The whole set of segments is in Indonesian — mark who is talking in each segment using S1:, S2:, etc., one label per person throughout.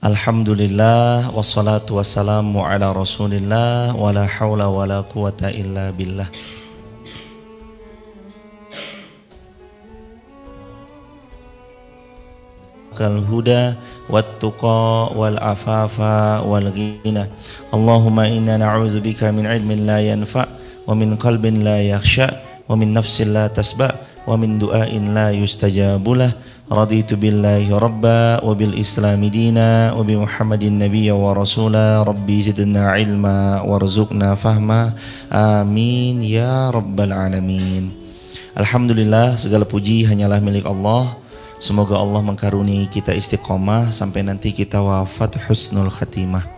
S1: Alhamdulillah wassalatu wassalamu ala rasulillah wala hawla wala quwata illa billah. Kal huda wat tuqa wal afafa wal ghina. Allahumma inna na'udzubika min ilmin la yanfa wa min qalbin la yakhsha wa min nafsin la tasba wa min du'ain la yustajabulah. Raditu billahi rabba wa bil islami dina wa bi muhammadin nabiyya wa rasula. Rabbi zidna ilma warzuqna fahma. Amin ya rabbal alamin. Alhamdulillah, segala puji hanyalah milik Allah. Semoga Allah mengkaruniai kita istiqomah sampai nanti kita wafat husnul khatimah.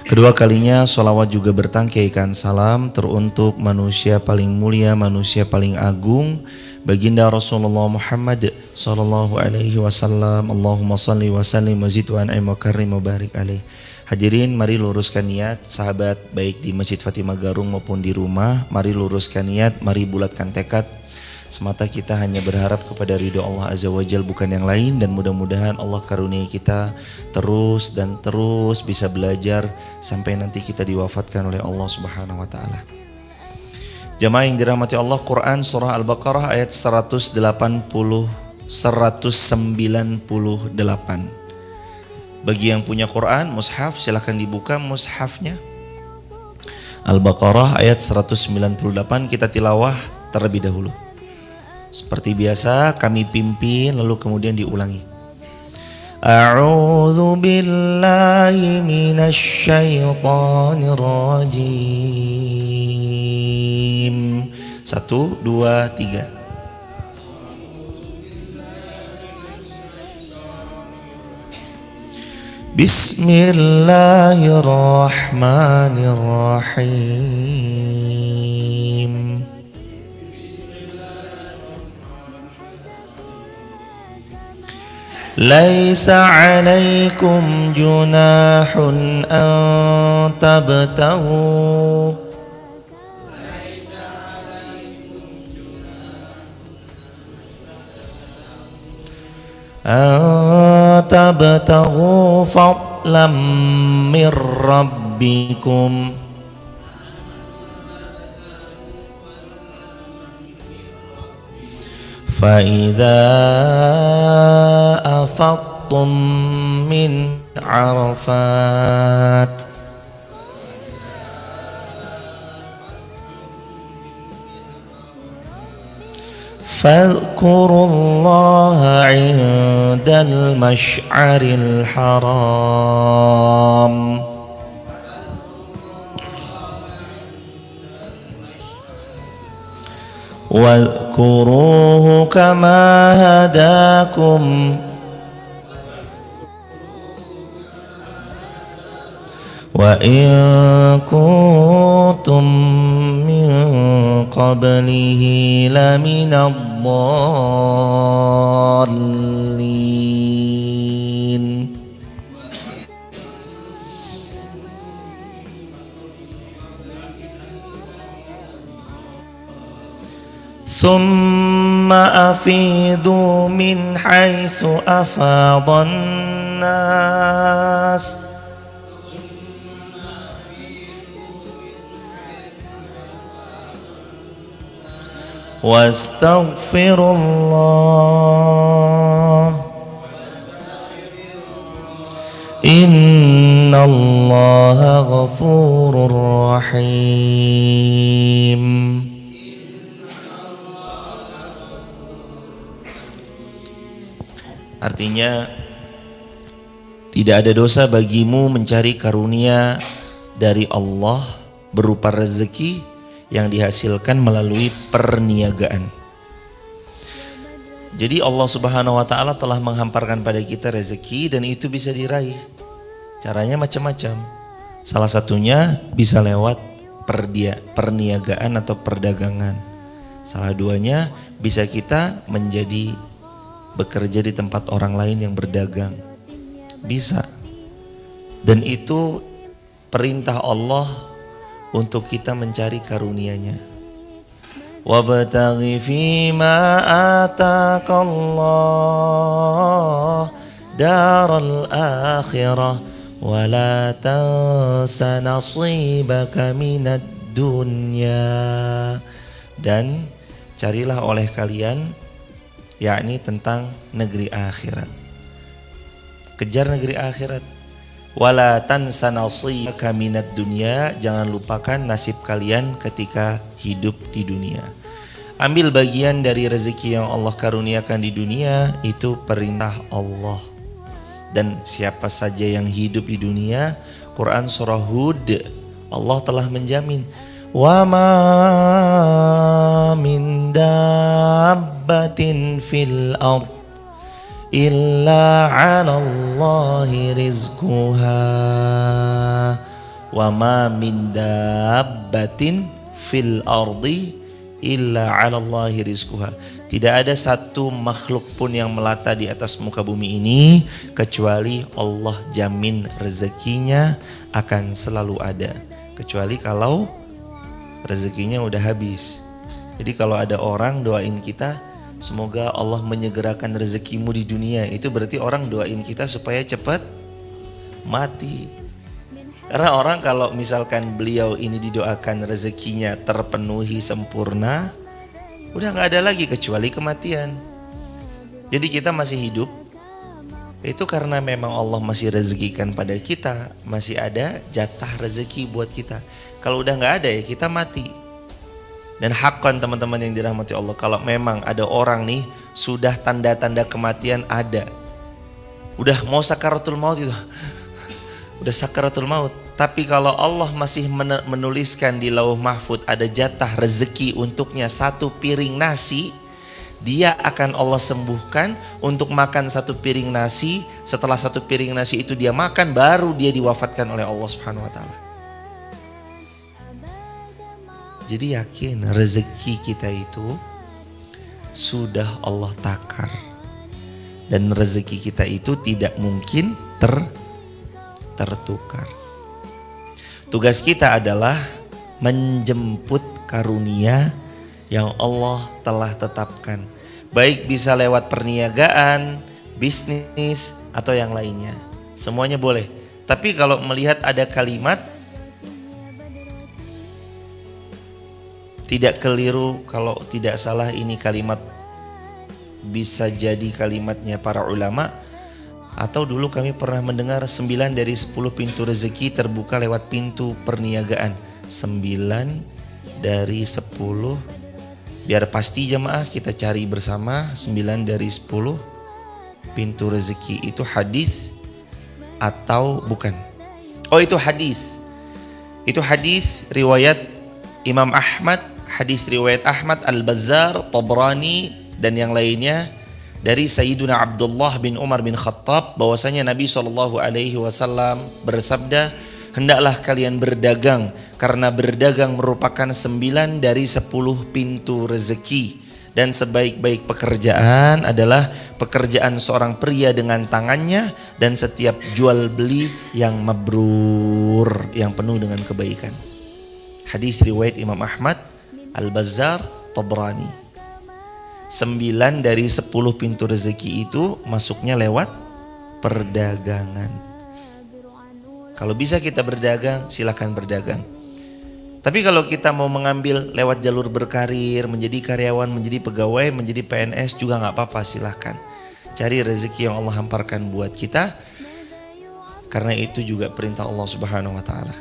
S1: Kedua kalinya sholawat juga bertangkaikan salam teruntuk manusia paling mulia, manusia paling agung, baginda Rasulullah Muhammad sallallahu alaihi wasallam. Allahumma salli wa sallim wa zid wa an'im wa karim wa barik alaih. Hadirin, mari luruskan niat, sahabat baik di Masjid Fatimah Garung maupun di rumah. Mari luruskan niat, mari bulatkan tekad. Semata kita hanya berharap kepada ridho Allah Azza wa Jal, bukan yang lain. Dan mudah-mudahan Allah karuniai kita terus dan terus bisa belajar sampai nanti kita diwafatkan oleh Allah Subhanahu wa ta'ala. Jamaah yang dirahmati Allah, Quran surah Al-Baqarah ayat 198. Bagi yang punya Quran, mushaf, silahkan dibuka mushafnya. Al-Baqarah ayat 198, kita tilawah terlebih dahulu. Seperti biasa kami pimpin lalu kemudian diulangi. A'udzu billahi minasy syaithanir rajim. 1, 2, 3. Bismillahirrahmanirrahim. Laisa 'alaikum junahun an tabtaghu fadlan min rabbikum فَإِذَا أَفَضْتُم مِّنْ عَرَفَاتٍ فاذكروا الله عند المشعر الحرام واذكروه كما هداكم وإن كنتم من قبله لمن الضالين. ثم أفيضوا من حيث أفاض الناس واستغفروا الله إن الله غفور رحيم. Artinya, tidak ada dosa bagimu mencari karunia dari Allah berupa rezeki yang dihasilkan melalui perniagaan. Jadi Allah Subhanahu wa ta'ala telah menghamparkan pada kita rezeki dan itu bisa diraih. Caranya macam-macam. Salah satunya bisa lewat perniagaan atau perdagangan. Salah duanya bisa kita menjadi bekerja di tempat orang lain yang berdagang. Bisa. Dan itu perintah Allah untuk kita mencari karunia-Nya. Wabtaghi fima atakallah daral akhirah wa la tansa nasibaka minad dunya. Dan carilah oleh kalian, yakni tentang negeri akhirat. Kejar negeri akhirat. Wala tansa nasibaka minad dunya, jangan lupakan nasib kalian ketika hidup di dunia. Ambil bagian dari rezeki yang Allah karuniakan di dunia, itu perintah Allah. Dan siapa saja yang hidup di dunia, Quran surah Hud, Allah telah menjamin, wa ma min dabbatin fil ard illa 'ala Allahi rizquha. Wa ma min dabbatin fil ardi illa 'ala Allahi rizquha. Tidak ada satu makhluk pun yang melata di atas muka bumi ini kecuali Allah jamin rezekinya akan selalu ada, kecuali kalau rezekinya udah habis. Jadi kalau ada orang doain kita, semoga Allah menyegerakan rezekimu di dunia, itu berarti orang doain kita supaya cepat mati. Karena orang kalau misalkan beliau ini didoakan rezekinya terpenuhi sempurna, udah gak ada lagi kecuali kematian. Jadi kita masih hidup itu karena memang Allah masih rezekikan pada kita, masih ada jatah rezeki buat kita. Kalau udah gak ada ya kita mati. Dan hakkan teman-teman yang dirahmati Allah, kalau memang ada orang nih sudah tanda-tanda kematian ada, udah mau sakaratul maut itu, udah sakaratul maut, tapi kalau Allah masih menuliskan di lauh mahfud ada jatah rezeki untuknya satu piring nasi, dia akan Allah sembuhkan untuk makan satu piring nasi. Setelah satu piring nasi itu dia makan, baru dia diwafatkan oleh Allah Subhanahu wa taala. Jadi yakin rezeki kita itu sudah Allah takar, dan rezeki kita itu tidak mungkin tertukar. Tugas kita adalah menjemput karunia yang Allah telah tetapkan, baik bisa lewat perniagaan, bisnis, atau yang lainnya. Semuanya boleh. Tapi kalau melihat ada kalimat, tidak keliru kalau tidak salah ini kalimat bisa jadi kalimatnya para ulama, atau dulu kami pernah mendengar 9 dari 10 pintu rezeki terbuka lewat pintu perniagaan. 9 dari 10, biar pasti jamaah kita cari bersama. 9 dari 10 pintu rezeki itu hadis atau bukan? Oh, itu hadis. Itu hadis riwayat Imam Ahmad, hadis riwayat Ahmad, Al-Bazzar, Tabrani dan yang lainnya dari Sayyiduna Abdullah bin Umar bin Khattab, bahwasanya Nabi SAW bersabda, hendaklah kalian berdagang, karena berdagang merupakan 9 dari 10 pintu rezeki, dan sebaik-baik pekerjaan adalah pekerjaan seorang pria dengan tangannya, dan setiap jual beli yang mabrur, yang penuh dengan kebaikan. Hadis riwayat Imam Ahmad, Al-Bazzar, Tabrani. 9 dari 10 pintu rezeki itu masuknya lewat perdagangan. Kalau bisa kita berdagang, silakan berdagang. Tapi kalau kita mau mengambil lewat jalur berkarir, menjadi karyawan, menjadi pegawai, menjadi PNS juga gak apa-apa, silakan. Cari rezeki yang Allah hamparkan buat kita, karena itu juga perintah Allah Subhanahu wa taala.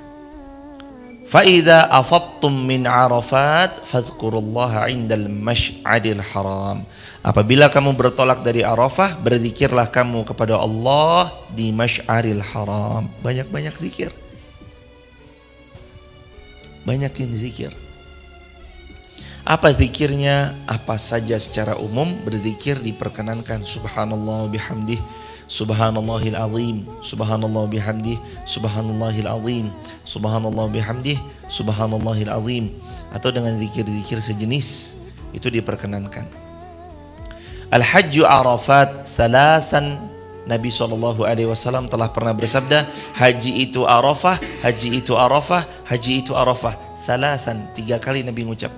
S1: Fa'idha afattum min Arafat fadhkurullaha indal mash'adil haram. Apabila kamu bertolak dari Arafah, berzikirlah kamu kepada Allah di Mash'aril Haram. Banyak-banyak zikir. Banyakin zikir. Apa zikirnya? Apa saja secara umum berzikir diperkenankan. Subhanallah bihamdih, Subhanallahil azim, Subhanallah bihamdih, Subhanallahil azim, Subhanallah bihamdih, Subhanallahil azim. Atau dengan zikir-zikir sejenis, itu diperkenankan. Al-Hajju Arafat salasan. Nabi SAW telah pernah bersabda, haji itu Arafah, haji itu Arafah, haji itu Arafah. Salasan, 3 kali Nabi mengucap.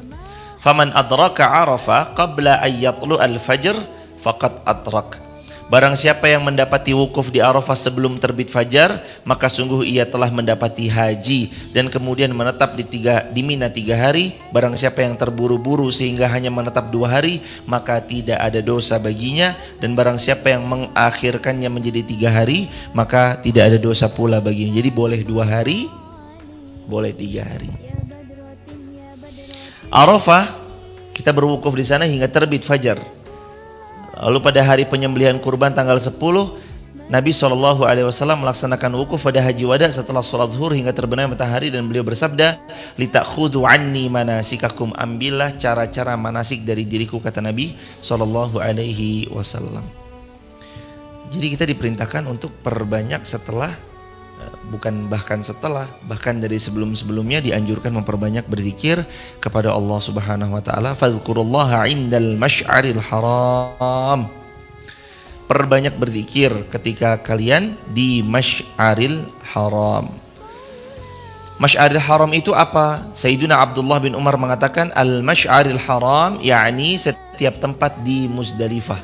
S1: Faman adraka Arafah qabla an yatlu al-fajr faqad adrak. Barang siapa yang mendapati wukuf di Arafah sebelum terbit fajar, maka sungguh ia telah mendapati haji dan kemudian menetap di Mina 3 hari. Barang siapa yang terburu-buru sehingga hanya menetap 2 hari, maka tidak ada dosa baginya. Dan barang siapa yang mengakhirkannya menjadi 3 hari, maka tidak ada dosa pula baginya. Jadi boleh 2 hari, boleh 3 hari. Arafah, kita berwukuf di sana hingga terbit fajar. Lalu pada hari penyembelihan kurban tanggal 10, Nabi SAW melaksanakan wukuf pada haji wada setelah sholat zuhur hingga terbenam matahari, dan beliau bersabda, "Litakhudhu anni manasikakum," ambillah cara-cara manasik dari diriku, kata Nabi SAW. Jadi kita diperintahkan untuk perbanyak setelah, bahkan dari sebelum-sebelumnya dianjurkan memperbanyak berzikir kepada Allah Subhanahu wa taala. Fadhkurullaha 'indal masy'aril haram. Perbanyak berzikir ketika kalian di Masy'aril Haram. Masy'aril Haram itu apa? Sayyiduna Abdullah bin Umar mengatakan, al-Masy'aril Haram yakni setiap tempat di Muzdalifah.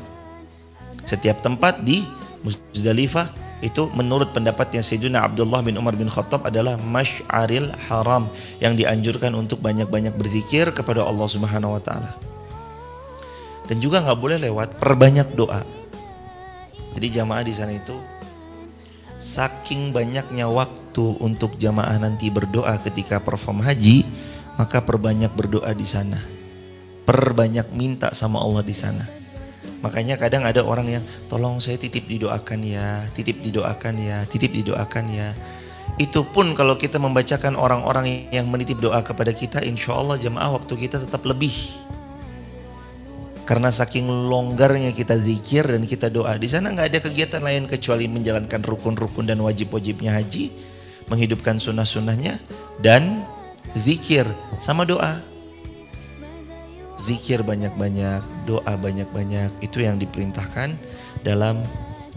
S1: Setiap tempat di Muzdalifah itu menurut pendapatnya Sayyidina Abdullah bin Umar bin Khattab adalah Masy'aril Haram, yang dianjurkan untuk banyak-banyak berzikir kepada Allah Subhanahu wa taala. Dan juga nggak boleh lewat, perbanyak doa. Jadi jamaah di sana itu saking banyaknya waktu untuk jamaah nanti berdoa ketika perform haji, maka perbanyak berdoa di sana. Perbanyak minta sama Allah di sana. Makanya kadang ada orang yang, tolong saya titip didoakan ya, titip didoakan ya, titip didoakan ya. Itu pun kalau kita membacakan orang-orang yang menitip doa kepada kita, insya Allah jamaah waktu kita tetap lebih. Karena saking longgarnya kita zikir dan kita doa. Di sana nggak ada kegiatan lain kecuali menjalankan rukun-rukun dan wajib-wajibnya haji, menghidupkan sunnah-sunnahnya, dan zikir sama doa. Zikir banyak-banyak, doa banyak-banyak, itu yang diperintahkan dalam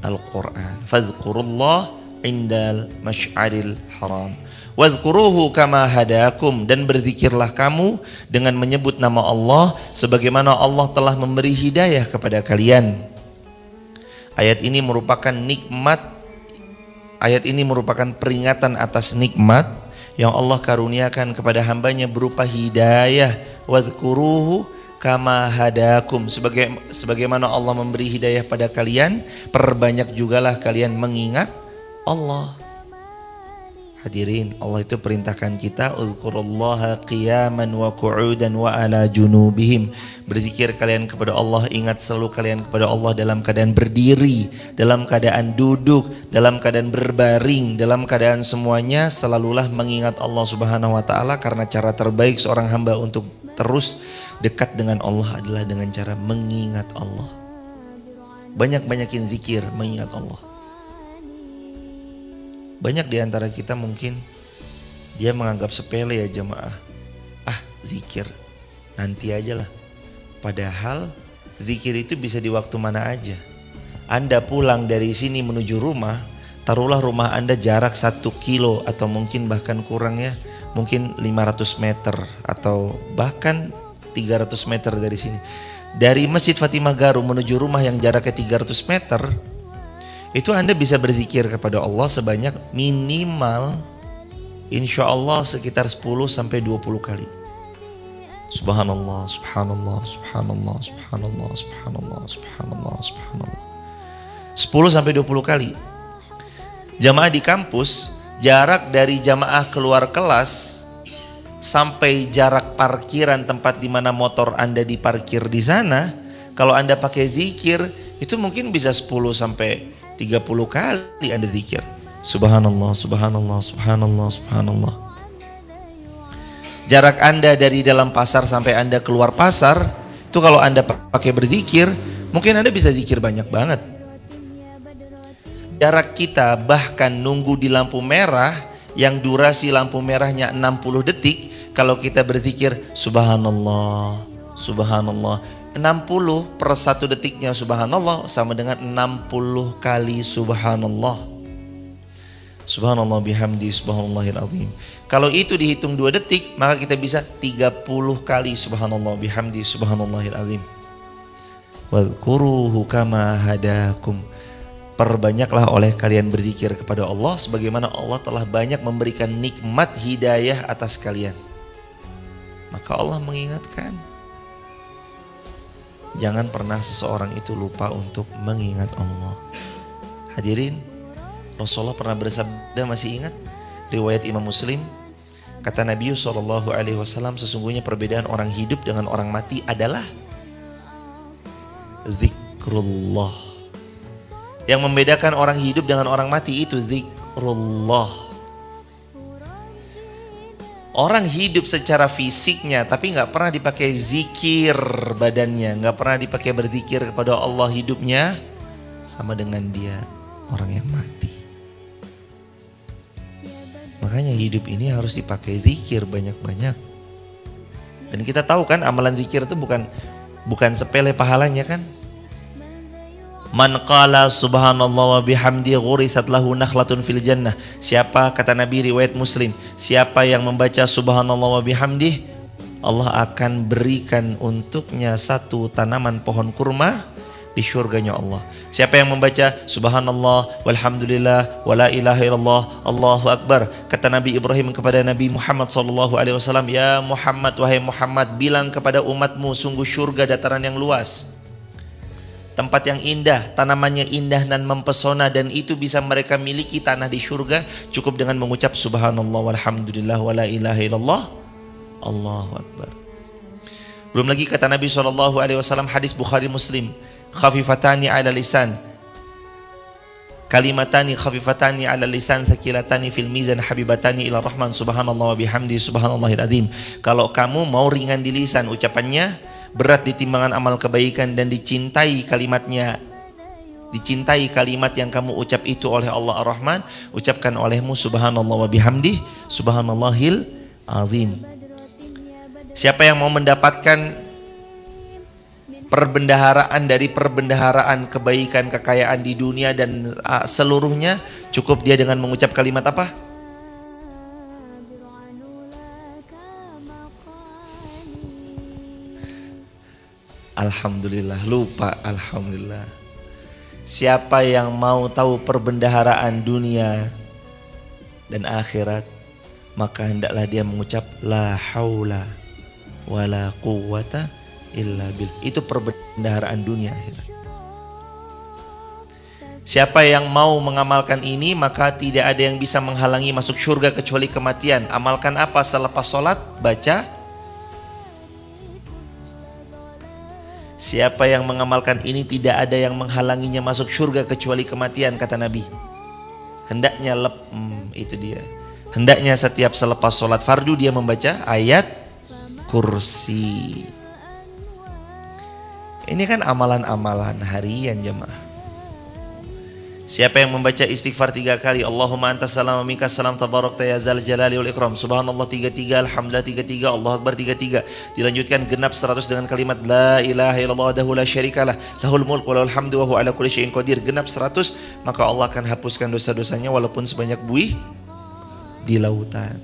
S1: Al-Quran. Fadhkurullah indal masy'aril haram wadhkuruhu kama hadakum, dan berzikirlah kamu dengan menyebut nama Allah sebagaimana Allah telah memberi hidayah kepada kalian. Ayat ini merupakan peringatan atas nikmat yang Allah karuniakan kepada hambanya berupa hidayah. Wadhkuruhu kama hadakum, sebagaimana Allah memberi hidayah pada kalian, perbanyak jugalah kalian mengingat Allah. Hadirin, Allah itu perintahkan kita, uzkurullaha qiyaman wa qu'udan wa ala junubihim. Berzikir kalian kepada Allah, ingat selalu kalian kepada Allah dalam keadaan berdiri, dalam keadaan duduk, dalam keadaan berbaring, dalam keadaan semuanya selalulah mengingat Allah Subhanahu wa taala, karena cara terbaik seorang hamba untuk terus dekat dengan Allah adalah dengan cara mengingat Allah. Banyak-banyakin zikir, mengingat Allah. Banyak di antara kita mungkin dia menganggap sepele ya jamaah. Zikir nanti aja lah. Padahal zikir itu bisa di waktu mana aja. Anda pulang dari sini menuju rumah, taruhlah rumah Anda jarak 1 kilo atau mungkin bahkan kurang ya, mungkin 500 meter atau bahkan 300 meter dari sini. Dari Masjid Fatimah Garu menuju rumah yang jaraknya 300 meter, itu Anda bisa berzikir kepada Allah sebanyak minimal insya Allah sekitar 10-20 kali. Subhanallah, subhanallah, subhanallah, subhanallah, subhanallah, subhanallah, subhanallah. 10-20 kali. Jamaah di kampus, jarak dari jamaah keluar kelas sampai jarak parkiran tempat di mana motor Anda diparkir di sana, kalau Anda pakai zikir, itu mungkin bisa 10-30 kali Anda zikir. Subhanallah, subhanallah, subhanallah, subhanallah. Jarak Anda dari dalam pasar sampai Anda keluar pasar, itu kalau Anda pakai berzikir, mungkin Anda bisa zikir banyak banget. Jarak kita bahkan nunggu di lampu merah, yang durasi lampu merahnya 60 detik, kalau kita berzikir subhanallah, subhanallah, 60 per 1 detiknya subhanallah sama dengan 60 kali subhanallah. Subhanallah bihamdi subhanallahil azim. Kalau itu dihitung 2 detik, maka kita bisa 30 kali subhanallah bihamdi subhanallahil azim. Wadhkuruhu kama hadakum. Perbanyaklah oleh kalian berzikir kepada Allah sebagaimana Allah telah banyak memberikan nikmat hidayah atas kalian. Maka Allah mengingatkan, jangan pernah seseorang itu lupa untuk mengingat Allah. Hadirin, Rasulullah pernah bersabda, masih ingat? Riwayat Imam Muslim, kata Nabi SAW, sesungguhnya perbedaan orang hidup dengan orang mati adalah zikrullah. Yang membedakan orang hidup dengan orang mati itu zikrullah. Orang hidup secara fisiknya tapi gak pernah dipakai zikir badannya, gak pernah dipakai berzikir kepada Allah hidupnya, sama dengan dia orang yang mati. Makanya hidup ini harus dipakai zikir banyak-banyak. Dan kita tahu kan amalan zikir itu bukan sepele pahalanya kan. Man qala subhanallah wa bihamdi ghurisat lahu nakhlatun fil jannah. Siapa, kata Nabi riwayat Muslim, siapa yang membaca subhanallah wa bihamdi, Allah akan berikan untuknya satu tanaman pohon kurma di syurganya Allah. Siapa yang membaca subhanallah walhamdulillah wala ilaha illallah Allahu akbar, kata Nabi Ibrahim kepada Nabi Muhammad SAW, ya Muhammad, wahai Muhammad, bilang kepada umatmu, sungguh syurga dataran yang luas, tempat yang indah, tanamannya indah dan mempesona, dan itu bisa mereka miliki tanah di syurga cukup dengan mengucap subhanallah walhamdulillah wala ilaha illallah Allahu akbar. Belum lagi kata Nabi SAW, hadis Bukhari Muslim, khafifatani ala lisan, kalimatani khafifatani ala lisan, thaqilatani fil mizan, habibatani ila rahman, subhanallah wa bihamdi subhanallahil azim. Kalau kamu mau ringan di lisan ucapannya, berat di timbangan amal kebaikan, dan dicintai kalimatnya, dicintai kalimat yang kamu ucap itu oleh Allah Ar-Rahman, ucapkan olehmu subhanallah wa bihamdi subhanallahil azim. Siapa yang mau mendapatkan perbendaharaan dari perbendaharaan kebaikan, kekayaan di dunia dan seluruhnya, cukup dia dengan mengucap kalimat apa? Alhamdulillah. Lupa alhamdulillah. Siapa yang mau tahu perbendaharaan dunia dan akhirat, maka hendaklah dia mengucap la haula wala quwwata illa bil. Itu perbendaharaan dunia akhirat. Siapa yang mau mengamalkan ini, maka tidak ada yang bisa menghalangi masuk surga kecuali kematian. Amalkan apa selepas sholat? Baca. Siapa yang mengamalkan ini, tidak ada yang menghalanginya masuk surga kecuali kematian, kata Nabi. Hendaknya itu dia. Hendaknya setiap selepas sholat fardu dia membaca ayat kursi. Ini kan amalan-amalan harian jemaah. Siapa yang membaca istighfar 3 kali, Allahumma antas salam wa minkas salam tabarakta ya dzal jalali wal ikram, subhanallah 33, alhamdulillah 33, Allahu akbar 33, dilanjutkan genap 100 dengan kalimat la ilaha illallah wahdahu la syarikalah, lahul mulku wa lahul hamdu wa huwa ala kulli syai'in qadir, genap 100, maka Allah akan hapuskan dosa-dosanya walaupun sebanyak buih di lautan.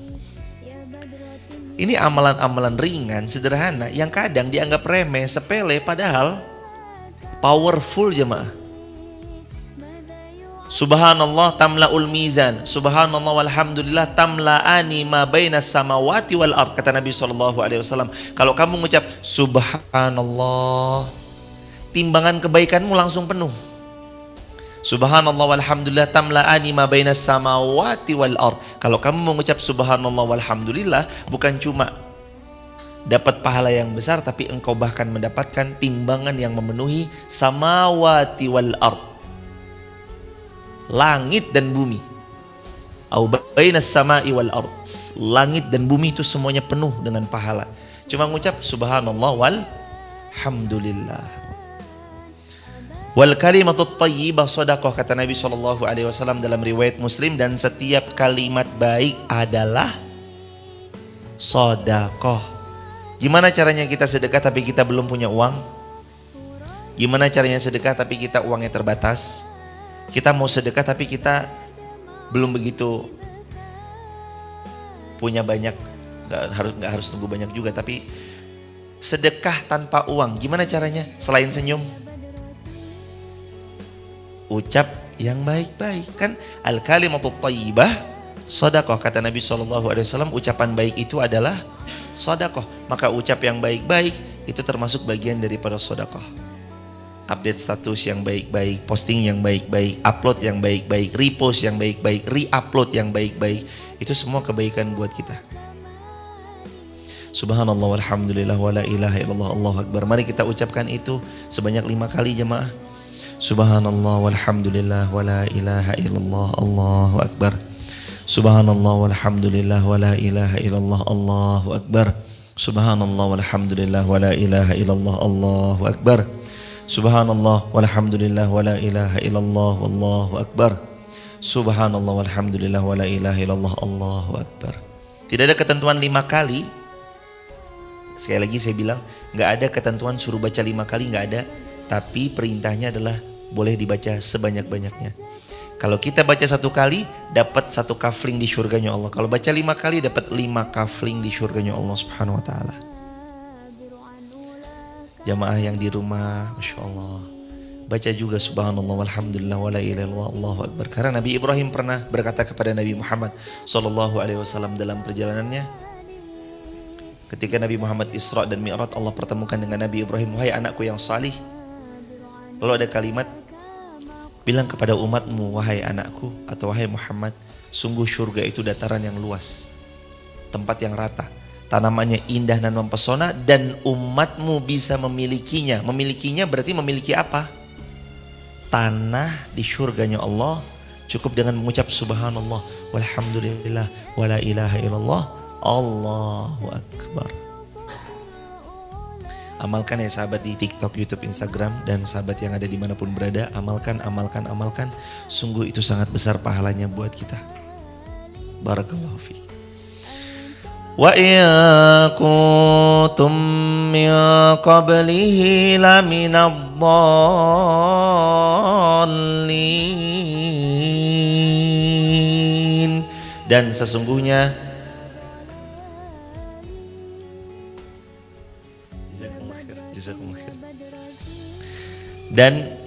S1: Ini amalan-amalan ringan, sederhana, yang kadang dianggap remeh, sepele, padahal powerful jemaah. Subhanallah tamla'ul mizan, subhanallah walhamdulillah tamla'ani ma bainas samawati wal ard, kata Nabi SAW. Kalau kamu mengucap subhanallah, timbangan kebaikanmu langsung penuh. Subhanallah walhamdulillah tamla'ani ma bainas samawati wal ard. Kalau kamu mengucap subhanallah walhamdulillah, bukan cuma dapat pahala yang besar, tapi engkau bahkan mendapatkan timbangan yang memenuhi samawati wal ard, langit dan bumi. Au bainas sama'i wal ard, langit dan bumi itu semuanya penuh dengan pahala. Cuma mengucap subhanallah walhamdulillah. Wal kalimatut thayyibah shadaqah, kata Nabi SAW dalam riwayat Muslim, dan setiap kalimat baik adalah sedekah. Gimana caranya kita sedekah tapi kita belum punya uang? Gimana caranya sedekah tapi kita uangnya terbatas? Kita mau sedekah tapi kita belum begitu punya banyak, nggak harus tunggu banyak juga, tapi sedekah tanpa uang. Gimana caranya? Selain senyum, ucap yang baik-baik. Kan al-kalimatut thayyibah sedekah, kata Nabi SAW, ucapan baik itu adalah sedekah. Maka ucap yang baik-baik itu termasuk bagian daripada sedekah. Update status yang baik-baik, posting yang baik-baik, upload yang baik-baik, repost yang baik-baik, re-upload yang baik-baik, itu semua kebaikan buat kita. Subhanallah walhamdulillah wala ilaha illallah Allahu akbar. Mari kita ucapkan itu sebanyak 5 kali jemaah. Subhanallah walhamdulillah wala ilaha illallah Allahu akbar. Subhanallah walhamdulillah wala ilaha illallah Allahu akbar. Subhanallah walhamdulillah wala ilaha illallah Allahu akbar. Subhanallah walhamdulillah wala ilaha illallah wallahu akbar. Subhanallah walhamdulillah wala ilaha illallah Allahu akbar. Tidak ada ketentuan 5 kali. Sekali lagi saya bilang, gak ada ketentuan suruh baca 5 kali, gak ada. Tapi perintahnya adalah boleh dibaca sebanyak-banyaknya. Kalau kita baca 1 kali, dapat 1 kafling di surganya Allah. Kalau baca 5 kali, dapat 5 kafling di surganya Allah Subhanahu Wa Taala. Jamaah yang di rumah, Masya Allah, baca juga subhanallah walhamdulillah wala ilaha illallah Allahu akbar. Karena Nabi Ibrahim pernah berkata kepada Nabi Muhammad SAW dalam perjalanannya, ketika Nabi Muhammad Isra dan Mi'raj, Allah pertemukan dengan Nabi Ibrahim, wahai anakku yang salih. Lalu ada kalimat, bilang kepada umatmu, wahai anakku atau wahai Muhammad, sungguh surga itu dataran yang luas, tempat yang rata, tanamannya indah dan mempesona, dan umatmu bisa memilikinya. Memilikinya berarti memiliki apa? Tanah di surganya Allah, cukup dengan mengucap subhanallah walhamdulillah wala ilaha illallah Allahu akbar. Amalkan ya sahabat di TikTok, YouTube, Instagram, dan sahabat yang ada dimanapun berada, amalkan, amalkan, amalkan. Sungguh itu sangat besar pahalanya buat kita. Barakallahu fiik. Wa in kuntum min qablihi laminadh-dhallin. Dan sesungguhnya dan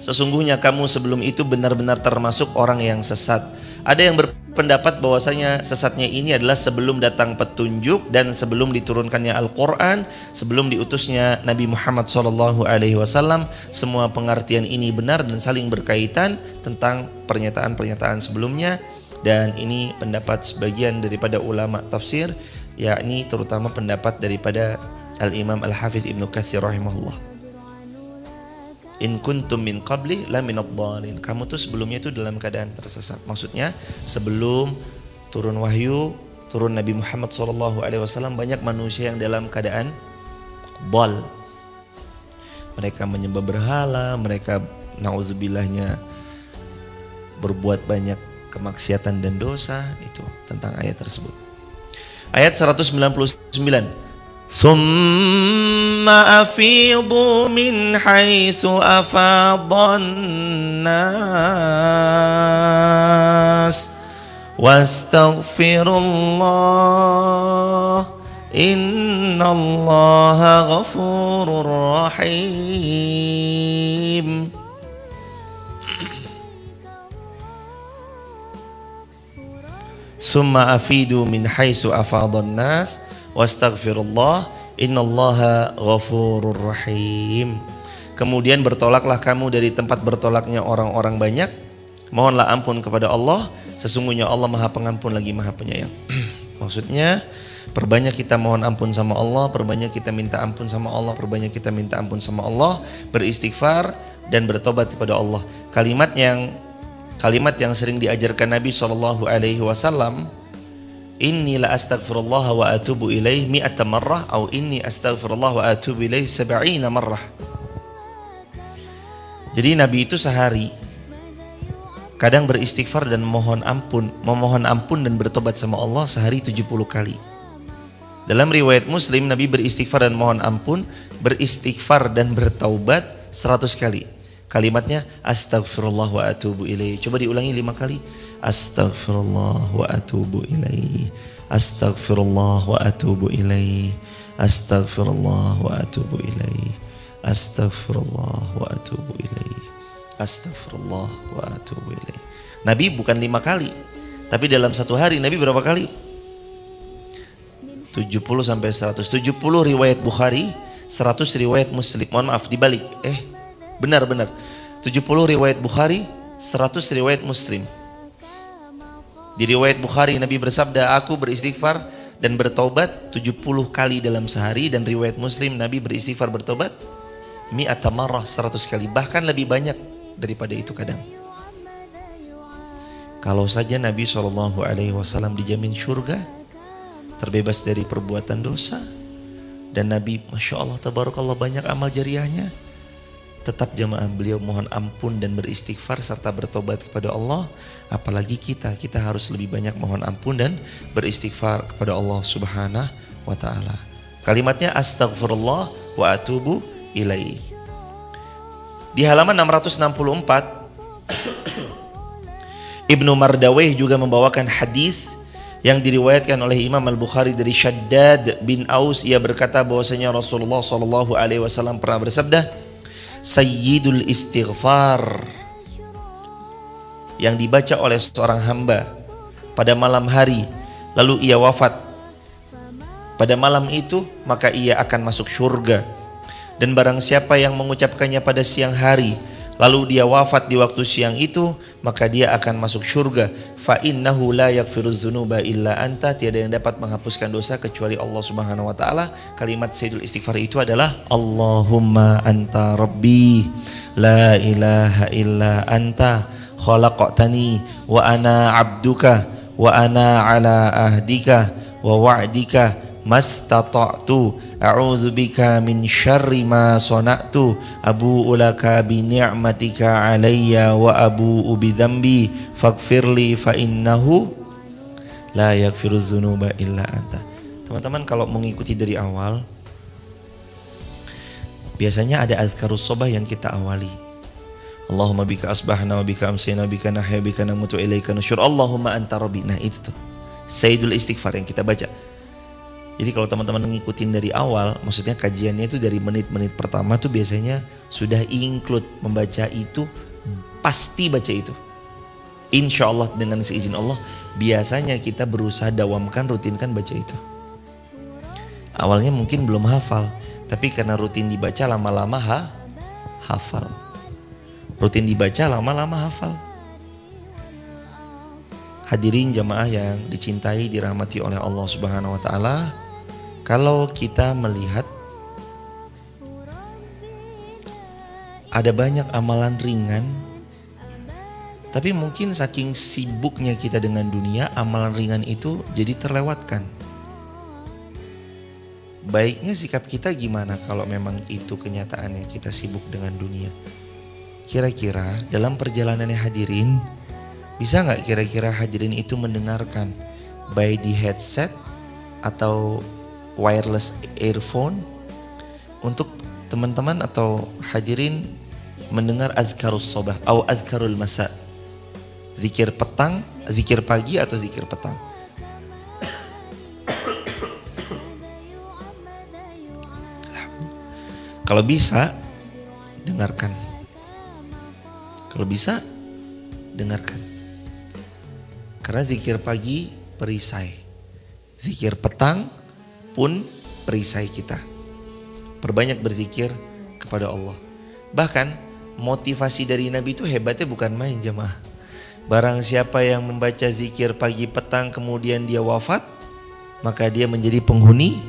S1: sesungguhnya kamu sebelum itu benar-benar termasuk orang yang sesat. Ada yang berpendapat bahwasanya sesatnya ini adalah sebelum datang petunjuk dan sebelum diturunkannya Al-Quran, sebelum diutusnya Nabi Muhammad SAW. Semua pengertian ini benar dan saling berkaitan tentang pernyataan-pernyataan sebelumnya. Dan ini pendapat sebagian daripada ulama tafsir, yakni terutama pendapat daripada Al-Imam Al-Hafiz Ibnu Katsir rahimahullah. In kuntum min qabli la minadh-dhalin. Kamu tuh sebelumnya itu dalam keadaan tersesat. Maksudnya sebelum turun wahyu, turun Nabi Muhammad SAW, banyak manusia yang dalam keadaan dhal. Mereka menyembah berhala, mereka na'udzubillahnya berbuat banyak kemaksiatan dan dosa. Itu tentang ayat tersebut. Ayat 199. Summa afidu min haitsu afadhan nas wastaghfirullah innallaha ghafurur rahim. Summa afidu min haitsu afadhan nas wastaghfirullah innallaha ghafurur rahim. Kemudian bertolaklah kamu dari tempat bertolaknya orang-orang banyak, mohonlah ampun kepada Allah, sesungguhnya Allah Maha Pengampun lagi Maha Penyayang. Maksudnya perbanyak kita mohon ampun sama Allah, perbanyak kita minta ampun sama Allah, perbanyak kita minta ampun sama Allah, beristighfar dan bertobat kepada Allah. Kalimat yang sering diajarkan Nabi SAW, inni la astaghfirullah wa atubu ilaih mi'ata marrah atau inni astaghfirullah wa atubu ilaih 70 marrah. Jadi Nabi itu sehari kadang beristighfar dan memohon ampun dan bertobat sama Allah sehari 70 kali. Dalam riwayat Muslim, Nabi beristighfar dan mohon ampun, beristighfar dan bertaubat 100 kali. Kalimatnya astaghfirullah wa atubu ilaih. Coba diulangi 5 kali. Astaghfirullah wa atubu ilaih. Astaghfirullah wa atubu ilaih. Astaghfirullah wa atubu ilaih. Astaghfirullah wa atubu ilaih. Astaghfirullah wa atubu ilaih. Nabi bukan 5 kali, tapi dalam satu hari Nabi berapa kali? 70 sampai 100. 70 riwayat Bukhari, 100 riwayat Muslim. Mohon maaf dibalik. Benar. 70 riwayat Bukhari, 100 riwayat Muslim. Di riwayat Bukhari Nabi bersabda, aku beristighfar dan bertobat 70 kali dalam sehari, dan riwayat Muslim Nabi beristighfar bertobat mi'ata marrah, 100 kali, bahkan lebih banyak daripada itu kadang. Kalau saja Nabi SAW dijamin surga, terbebas dari perbuatan dosa, dan Nabi Masya Allah tabarakallah banyak amal jariahnya, tetap jamaah beliau mohon ampun dan beristighfar serta bertobat kepada Allah. Apalagi kita harus lebih banyak mohon ampun dan beristighfar kepada Allah Subhanahu wa ta'ala. Kalimatnya astaghfirullah wa atubu ilaih. Di halaman 664 Ibnu Mardawayh juga membawakan hadis yang diriwayatkan oleh Imam Al-Bukhari dari Shaddad bin Aus. Ia berkata bahwasanya Rasulullah SAW pernah bersabda, Sayyidul istighfar yang dibaca oleh seorang hamba pada malam hari lalu ia wafat pada malam itu, maka ia akan masuk surga. Dan barang siapa yang mengucapkannya pada siang hari lalu dia wafat di waktu siang itu, maka dia akan masuk surga. Fa innahu la yaghfiruz dzunuba illa anta, tiada yang dapat menghapuskan dosa kecuali Allah Subhanahu wa taala. Kalimat sayyidul istighfar itu adalah Allahumma anta rabbi la ilaha illa anta khalaqtani wa ana abduka wa ana ala ahdika wa wa'dika mastata'tu a'udzubika min syarri ma sana'tu abu'u laka bi ni'matika alayya wa abu'u bi dzambi faghfirli fa innahu la yaghfiruz dzunuba illa anta. Teman-teman kalau mengikuti dari awal, biasanya ada azkarus sobah yang kita awali. Allahumma bika asbahna wa bika amsayna bika nahya bika namutu ilaika nusyur Allahumma anta rabbi. Nah itu tuh sayyidul istighfar yang kita baca. Jadi kalau teman-teman ngikutin dari awal, maksudnya kajiannya itu dari menit-menit pertama tuh biasanya sudah include membaca itu, pasti baca itu. Insya Allah dengan seizin Allah, biasanya kita berusaha dawamkan, rutinkan baca itu. Awalnya mungkin belum hafal, tapi karena rutin dibaca lama-lama hafal. Rutin dibaca lama-lama hafal. Hadirin jamaah yang dicintai, dirahmati oleh Allah Subhanahu wa taala, kalau kita melihat ada banyak amalan ringan, tapi mungkin saking sibuknya kita dengan dunia, amalan ringan itu jadi terlewatkan. Baiknya sikap kita gimana kalau memang itu kenyataannya kita sibuk dengan dunia? Kira-kira dalam perjalanannya hadirin, bisa nggak kira-kira hadirin itu mendengarkan baik di headset atau wireless earphone? Untuk teman-teman atau hadirin mendengar azkarus sobah atau azkarul masa, zikir petang, zikir pagi atau zikir petang. Kalau bisa dengarkan. Kalau bisa dengarkan. Karena zikir pagi perisai, zikir petang pun perisai kita. Perbanyak berzikir kepada Allah. Bahkan motivasi dari Nabi itu hebatnya bukan main jemaah. Barang siapa yang membaca zikir pagi petang kemudian dia wafat, maka dia menjadi penghuni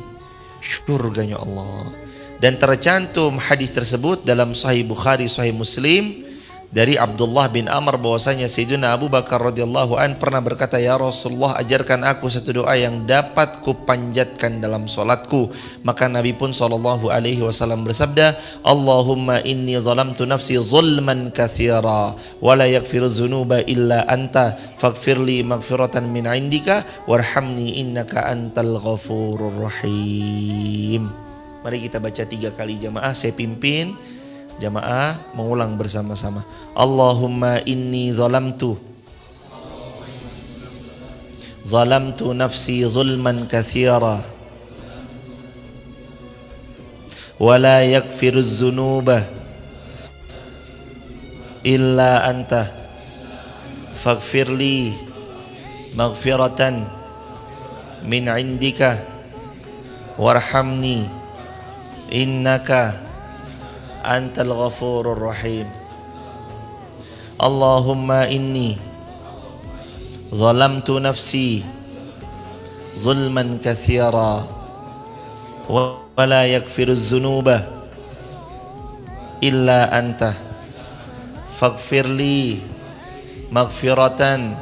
S1: surganya Allah. Dan tercantum hadis tersebut dalam Sahih Bukhari, Sahih Muslim dari Abdullah bin Amr bahwasanya Sayyidina Abu Bakar radhiyallahu an pernah berkata, ya Rasulullah, ajarkan aku satu doa yang dapat kupanjatkan dalam solatku. Maka Nabi pun sallallahu alaihi wasallam bersabda, Allahumma inni zalamtu nafsi zulman katsira wa la yaghfiru dzunuba illa anta faghfirli maghfiratan min indika warhamni innaka antal ghafurur rahim. Mari kita baca 3 kali jamaah, saya pimpin. Jamaah mengulang bersama-sama. Allahumma inni zalamtu nafsi zulman katsira wa la yaghfiru dzunuba illa anta faghfirli maghfiratan min indika warhamni innaka antal ghafurur rahim. Allahumma inni zalamtu nafsi zulman katsira wa la yaghfiru dzunuba illa anta faghfirli maghfiratan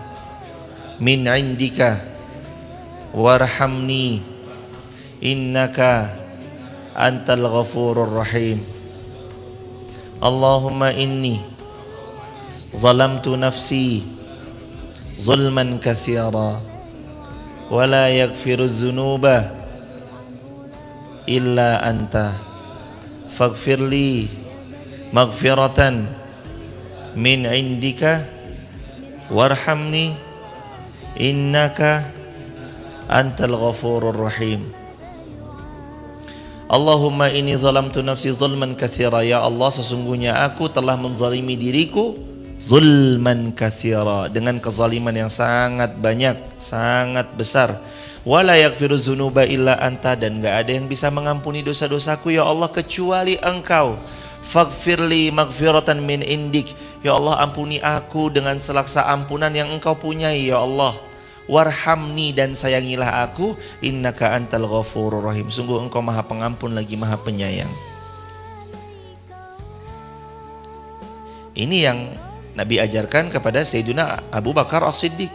S1: min indika warhamni innaka antal ghafurur rahim. Allahumma inni zalamtu nafsi zulman katsira wa la yaghfiru dzunuba illa anta faghfirli maghfiratan min indika warhamni innaka antal ghafurur rahim. Allahumma inni zalamtu nafsi zulman katsira. Ya Allah, sesungguhnya aku telah menzalimi diriku zulman katsira, dengan kezaliman yang sangat banyak, sangat besar. Wala yaghfiru dzunuba illa anta, dan gak ada yang bisa mengampuni dosa-dosaku ya Allah kecuali Engkau. Faghfirli maghfiratan min indik. Ya Allah, ampuni aku dengan selaksa ampunan yang Engkau punyai ya Allah. Warhamni, dan sayangilah aku, innaka antal ghafurur rahim. Sungguh Engkau maha pengampun lagi maha penyayang. Ini yang Nabi ajarkan kepada Sayyidina Abu Bakar As-Siddiq.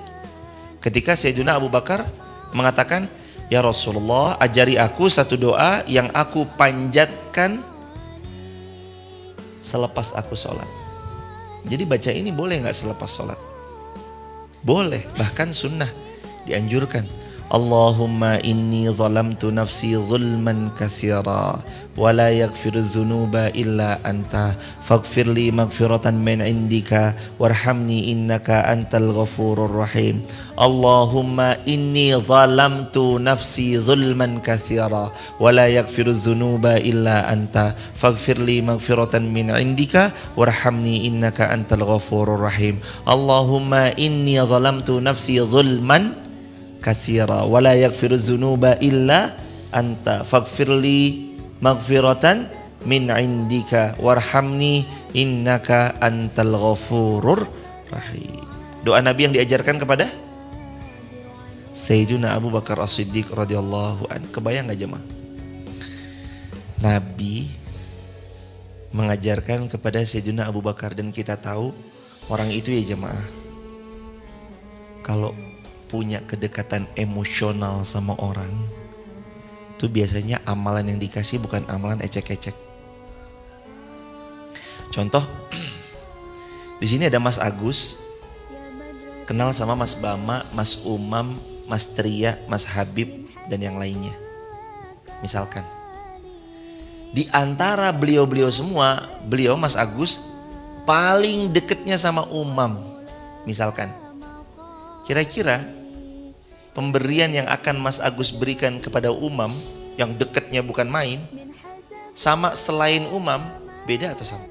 S1: Ketika Sayyidina Abu Bakar mengatakan, ya Rasulullah, ajari aku satu doa yang aku panjatkan selepas aku sholat. Jadi baca ini boleh gak selepas sholat? Boleh, bahkan sunnah, dianjurkan. Allahumma inni zalamtu nafsi zulman katsira wa la yaghfiru dzunuba illa anta faghfirli maghfiratan min indika warhamni innaka antal ghafurur rahim. Allahumma inni zalamtu nafsi zulman katsira wa la yaghfiru dzunuba illa anta faghfirli maghfiratan min indika warhamni innaka antal ghafurur rahim. Allahumma inni zalamtu nafsi zulman katsira wa la yaghfiru dzunuba illa anta faghfirli maghfiratan min indika warhamni innaka antal ghafurur rahim. Doa Nabi yang diajarkan kepada Sayyidina Abu Bakar As-Siddiq radhiyallahu an. Kebayang gak jemaah? Nabi mengajarkan kepada Sayyidina Abu Bakar, dan kita tahu orang itu ya jemaah, kalau punya kedekatan emosional sama orang, itu biasanya amalan yang dikasih bukan amalan ecek-ecek. Contoh, di sini ada Mas Agus, kenal sama Mas Bama, Mas Umam, Mas Tria, Mas Habib, dan yang lainnya. Misalkan, di antara beliau-beliau semua, beliau Mas Agus paling deketnya sama Umam. Misalkan, kira-kira pemberian yang akan Mas Agus berikan kepada Umam, yang dekatnya bukan main, sama selain Umam, beda atau sama?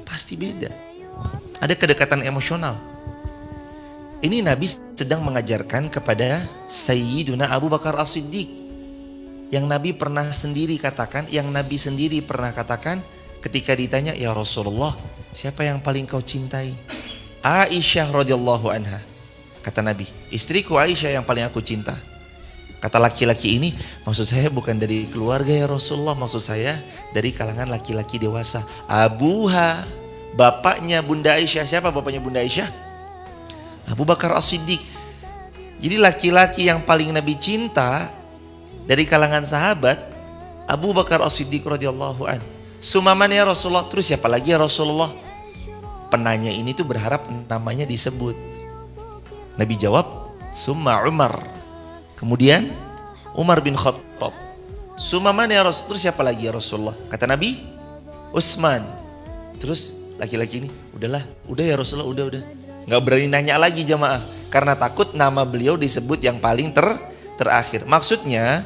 S1: Pasti beda. Ada kedekatan emosional. Ini Nabi sedang mengajarkan kepada Sayyiduna Abu Bakar As-Siddiq, yang Nabi pernah sendiri katakan, yang Nabi sendiri pernah katakan ketika ditanya, ya Rasulullah, siapa yang paling kau cintai? Aisyah radhiyallahu anha. Kata Nabi, istriku Aisyah yang paling aku cinta. Kata laki-laki ini, maksud saya bukan dari keluarga ya Rasulullah, maksud saya dari kalangan laki-laki dewasa. Abuha, bapaknya Bunda Aisyah. Siapa bapaknya Bunda Aisyah? Abu Bakar As-Siddiq. Jadi laki-laki yang paling Nabi cinta dari kalangan sahabat, Abu Bakar As-Siddiq radhiyallahu an. Sumaman ya Rasulullah. Terus siapa lagi ya Rasulullah? Penanya ini tuh berharap namanya disebut. Nabi jawab, summa Umar. Kemudian Umar bin Khattab. Sumaman ya Rasul. Terus siapa lagi ya Rasulullah? Kata Nabi, Utsman. Terus laki-laki ini, udahlah, udah ya Rasulullah, udah. Gak berani nanya lagi jamaah, karena takut nama beliau disebut yang paling terakhir. Maksudnya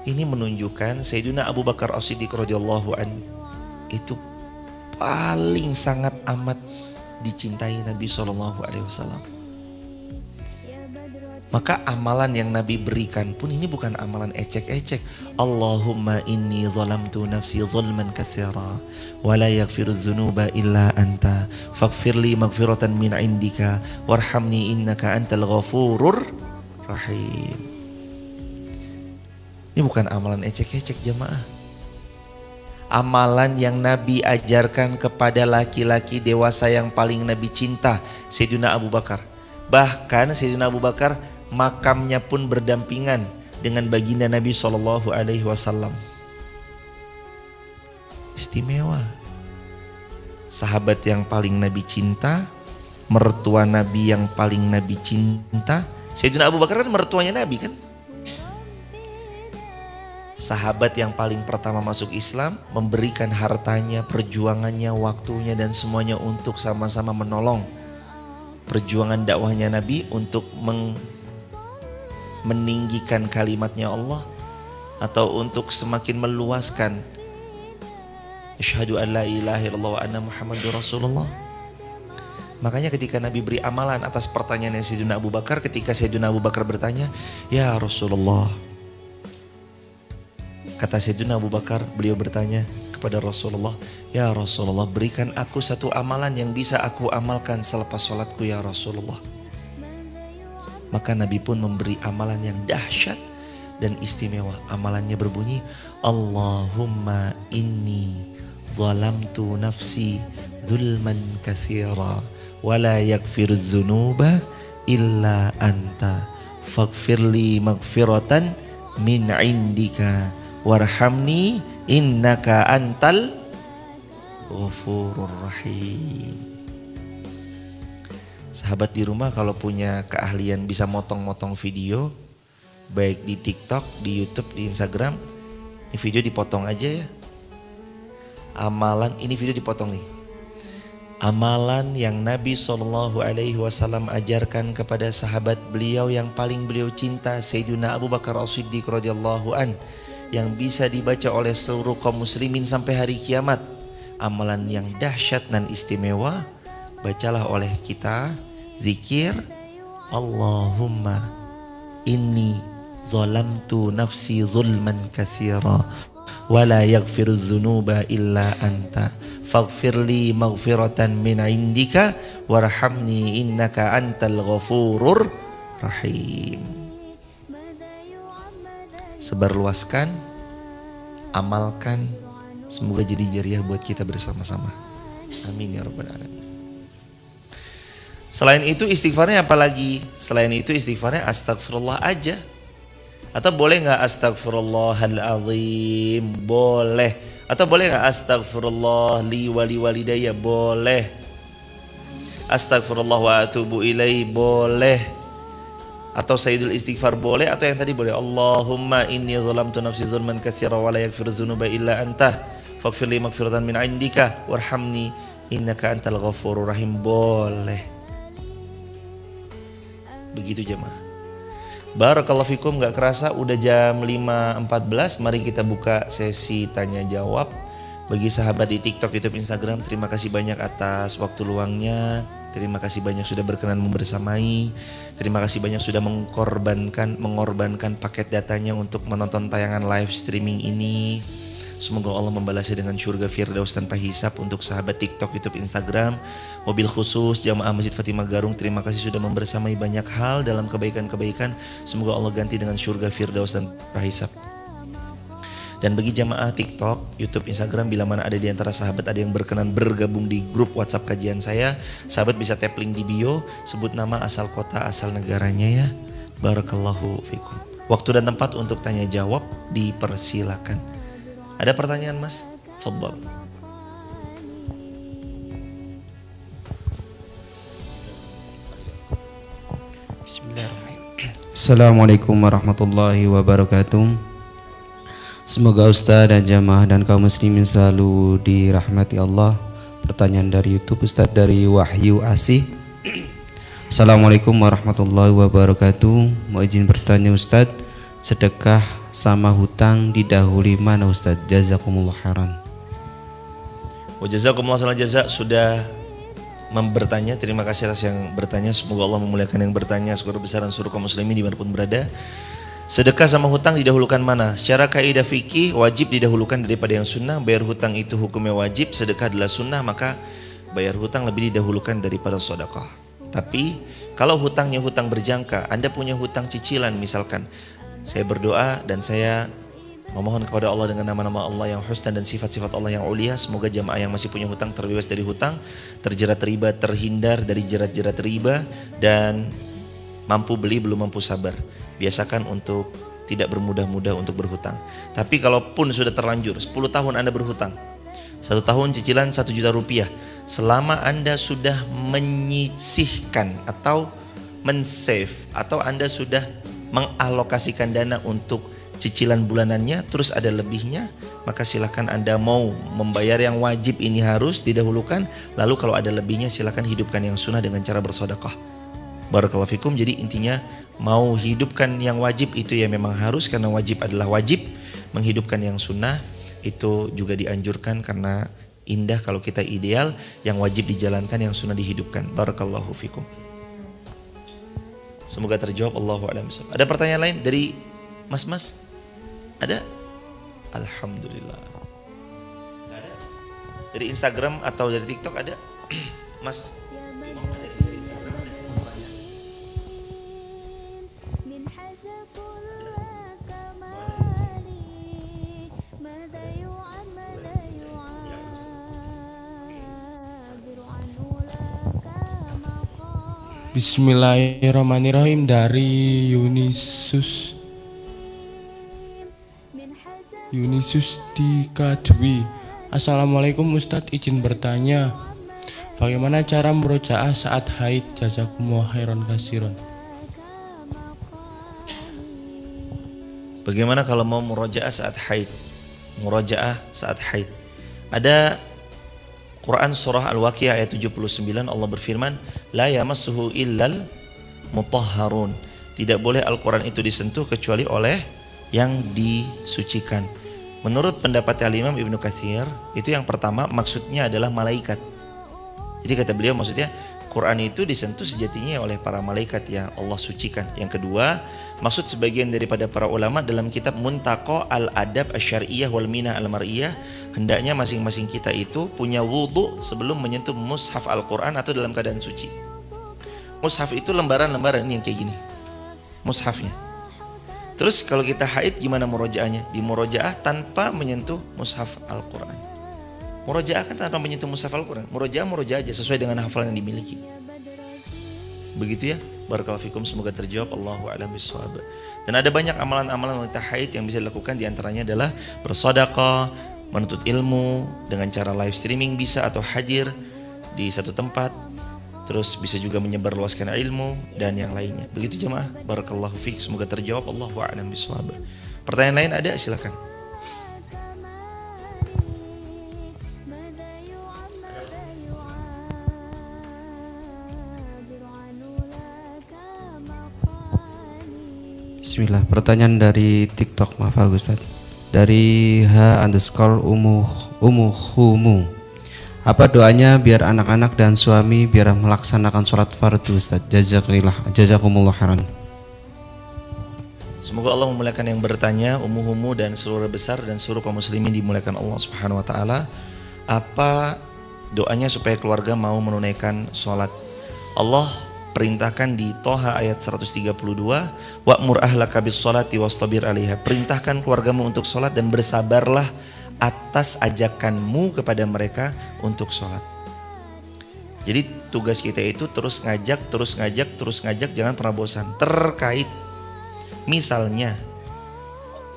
S1: ini menunjukkan Sayyidina Abu Bakar As-Siddiq radhiyallahu an itu paling sangat amat dicintai Nabi SAW. Maka amalan yang Nabi berikan pun ini bukan amalan ecek-ecek. Allahumma inni zalamtu nafsi zulman katsira wa la yaghfiru dzunuba illa anta faghfirli maghfiratan min indika warhamni innaka antal ghafurur rahim. Ini bukan amalan ecek-ecek jemaah. Amalan yang Nabi ajarkan kepada laki-laki dewasa yang paling Nabi cinta, Sayyidina Abu Bakar. Bahkan Sayyidina Abu Bakar makamnya pun berdampingan dengan baginda Nabi SAW. Istimewa. Sahabat yang paling Nabi cinta, mertua Nabi yang paling Nabi cinta. Sayyidina Abu Bakar kan mertuanya Nabi kan. Sahabat yang paling pertama masuk Islam, memberikan hartanya, perjuangannya, waktunya dan semuanya untuk sama-sama menolong perjuangan dakwahnya Nabi untuk meninggikan kalimatnya Allah atau untuk semakin meluaskan asyhadu an la ilaha illallah wa anna muhammadur rasulullah. Makanya ketika Nabi beri amalan atas pertanyaan Sayyidina Abu Bakar, ketika Sayyidina Abu Bakar bertanya, "Ya Rasulullah." Kata Sayyidina Abu Bakar, beliau bertanya kepada Rasulullah, "Ya Rasulullah, berikan aku satu amalan yang bisa aku amalkan selepas sholatku ya Rasulullah." Maka Nabi pun memberi amalan yang dahsyat dan istimewa. Amalannya berbunyi, Allahumma inni zalamtu nafsi zulman katsira wa la yaghfiru dzunuba illa anta faghfirli maghfiratan min indika warhamni innaka antal ghafurur rahim. Sahabat di rumah kalau punya keahlian bisa motong-motong video, baik di TikTok, di YouTube, di Instagram, ini video dipotong aja ya. Amalan, ini video dipotong nih. Amalan yang Nabi SAW ajarkan kepada sahabat beliau yang paling beliau cinta, Sayyidina Abu Bakar As-Siddiq radhiyallahu an, yang bisa dibaca oleh seluruh kaum muslimin sampai hari kiamat. Amalan yang dahsyat dan istimewa, bacalah oleh kita zikir Allahumma inni zalamtu nafsi zulman katsira wa la yaghfiru dzunuba illa anta faghfirli maghfiratan min indika warhamni innaka antal ghafurur rahim. Sebarluaskan, amalkan, semoga jadi jariah buat kita bersama-sama. Amin ya rabbal alamin. Selain itu istighfarnya apa lagi? Selain itu istighfarnya astagfirullah aja. Atau boleh gak astagfirullahaladzim? Boleh. Atau boleh gak astagfirullah li wali walidayya? Boleh. Astagfirullah wa atubu ilaihi? Boleh. Atau sayyidul istighfar boleh. Atau yang tadi boleh, Allahumma inni zalamtu nafsi zulman katsira wa la yaghfiru dzunuba illa anta faghfirli maghfiratan min indika warhamni innaka antal ghafurur rahim. Boleh. Begitu jemaah. Barakallahu fikum, gak kerasa udah jam 5.14. Mari kita buka sesi tanya jawab. Bagi sahabat di TikTok, YouTube, Instagram, terima kasih banyak atas waktu luangnya. Terima kasih banyak sudah berkenan membersamai. Terima kasih banyak sudah mengorbankan paket datanya untuk menonton tayangan live streaming ini. Semoga Allah membalasnya dengan surga firdaus tanpa hisab. Untuk sahabat TikTok, YouTube, Instagram, mobil khusus Jamaah Masjid Fatimah Garung, terima kasih sudah membersamai banyak hal dalam kebaikan-kebaikan. Semoga Allah ganti dengan surga firdaus tanpa hisab. Dan bagi jamaah TikTok, YouTube, Instagram, bila mana ada di antara sahabat ada yang berkenan bergabung di grup WhatsApp kajian saya, sahabat bisa tap link di bio, sebut nama, asal kota, asal negaranya ya. Barakallahu fikum. Waktu dan tempat untuk tanya jawab dipersilakan. Ada pertanyaan Mas? Fadhal.
S2: Bismillahirrahmanirrahim. Assalamualaikum warahmatullahi wabarakatuh. Semoga Ustaz dan jamaah dan kaum muslimin selalu dirahmati Allah. Pertanyaan dari YouTube, Ustaz dari Wahyu Asih. Assalamualaikum warahmatullahi wabarakatuh. Mau izin bertanya Ustaz, sedekah sama hutang didahului mana Ustaz? Jazakumullah khairan.
S1: Wa jazakumullah khairal jazak sudah bertanya. Terima kasih atas yang bertanya. Semoga Allah memuliakan yang bertanya. Syukur besar dan seluruh kaum muslimin dimanapun berada. Sedekah sama hutang didahulukan mana? Secara kaidah fikih wajib didahulukan daripada yang sunnah. Bayar hutang itu hukumnya wajib, sedekah adalah sunnah, maka bayar hutang lebih didahulukan daripada sedekah. Tapi kalau hutangnya hutang berjangka, Anda punya hutang cicilan misalkan, saya berdoa dan saya memohon kepada Allah dengan nama-nama Allah yang husna dan sifat-sifat Allah yang ulia, semoga jamaah yang masih punya hutang terbebas dari hutang, terjerat riba, terhindar dari jerat-jerat riba, dan mampu beli belum mampu sabar. Biasakan untuk tidak bermudah-mudah untuk berhutang. Tapi kalaupun sudah terlanjur 10 tahun Anda berhutang, 1 tahun cicilan 1 juta rupiah, selama Anda sudah menyisihkan atau men-save atau Anda sudah mengalokasikan dana untuk cicilan bulanannya, terus ada lebihnya, maka silakan Anda mau membayar yang wajib ini harus didahulukan, lalu kalau ada lebihnya silakan hidupkan yang sunnah dengan cara bersedekah. Barakallahu fikum. Jadi intinya mau hidupkan yang wajib itu ya memang harus, karena wajib adalah wajib. Menghidupkan yang sunnah itu juga dianjurkan karena indah kalau kita ideal, yang wajib dijalankan, yang sunnah dihidupkan. Barakallahu fikum. Semoga terjawab. Allahu a'lam bishawab. Ada pertanyaan lain dari mas-mas? Ada? Alhamdulillah. Nggak ada? Dari Instagram atau dari TikTok ada? Mas Imam ada dari Instagram ada?
S3: Bismillahirrahmanirrahim, dari Yunisuus di Kadwi. Assalamualaikum Ustadz, izin bertanya, bagaimana cara murojaah saat haid? Jazakumullah khairan katsiran.
S1: Bagaimana kalau mau murojaah saat haid? Murojaah saat haid. Ada Quran surah Al-Waqiah ayat 79, Allah berfirman, la yamassuhu illal mutahharun. Tidak boleh Al-Quran itu disentuh kecuali oleh yang disucikan. Menurut pendapat Imam Ibnu Katsir, itu yang pertama maksudnya adalah malaikat. Jadi kata beliau maksudnya Quran itu disentuh sejatinya oleh para malaikat yang Allah sucikan. Yang kedua, maksud sebagian daripada para ulama dalam kitab Muntaqa Al-Adab Asy-Syar'iyyah wal Minah Al-Mar'iyah, hendaknya masing-masing kita itu punya wudu sebelum menyentuh mushaf Al-Quran atau dalam keadaan suci. Mushaf itu lembaran-lembaran ini yang kayak gini, mushafnya. Terus kalau kita haid gimana murojaahnya? Di murojaah tanpa menyentuh mushaf Al-Quran. Murojaah kan tanpa menyentuh mushaf Al-Quran. Murojaah aja sesuai dengan hafalan yang dimiliki. Begitu ya. Barakallahu fikum, semoga terjawab. Allahu a'lam bishawab. Dan ada banyak amalan-amalan wanita haid yang bisa dilakukan, diantaranya adalah bersedekah, menuntut ilmu dengan cara live streaming bisa, atau hadir di satu tempat, terus bisa juga menyebarluaskan ilmu dan yang lainnya. Begitu jemaah. Barakallahu fiik, semoga terjawab. Allahu a'lam bishawab. Pertanyaan lain ada? Silakan.
S2: Bismillah. Pertanyaan dari TikTok, maaf Ustaz. Dari H_umuhumu. Apa doanya biar anak-anak dan suami biar melaksanakan sholat fardu Ustaz? Jazakumullah khairan.
S1: Semoga Allah memuliakan yang bertanya, umuhumu dan seluruh besar dan seluruh kaum muslimin dimuliakan Allah Subhanahu wa taala. Apa doanya supaya keluarga mau menunaikan sholat? Allah perintahkan di Toha ayat 132, wa'mur ahlaka bis sholati wastabir 'alaiha. Perintahkan keluargamu untuk sholat dan bersabarlah atas ajakanmu kepada mereka untuk sholat. Jadi tugas kita itu terus ngajak, jangan pernah bosan. Terkait misalnya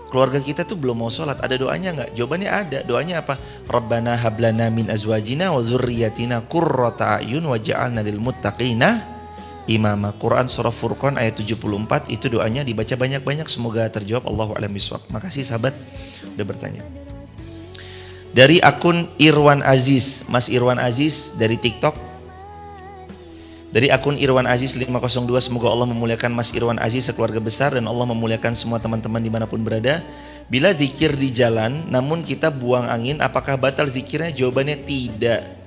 S1: keluarga kita tuh belum mau sholat, ada doanya nggak? Jawabannya ada. Doanya apa? Rabbana hablana min azwajina wa dzurriyyatina qurrata a'yun waj'alna lil muttaqina imama. Quran surah Furqan ayat 74, itu doanya dibaca banyak-banyak. Semoga terjawab. Allahu a'lam bishawab. Makasih sahabat udah bertanya. Dari akun Irwan Aziz, Mas Irwan Aziz dari TikTok. Dari akun Irwan Aziz 502, semoga Allah memuliakan Mas Irwan Aziz sekeluarga besar dan Allah memuliakan semua teman-teman dimanapun berada. Bila zikir di jalan namun kita buang angin, apakah batal zikirnya? Jawabannya tidak.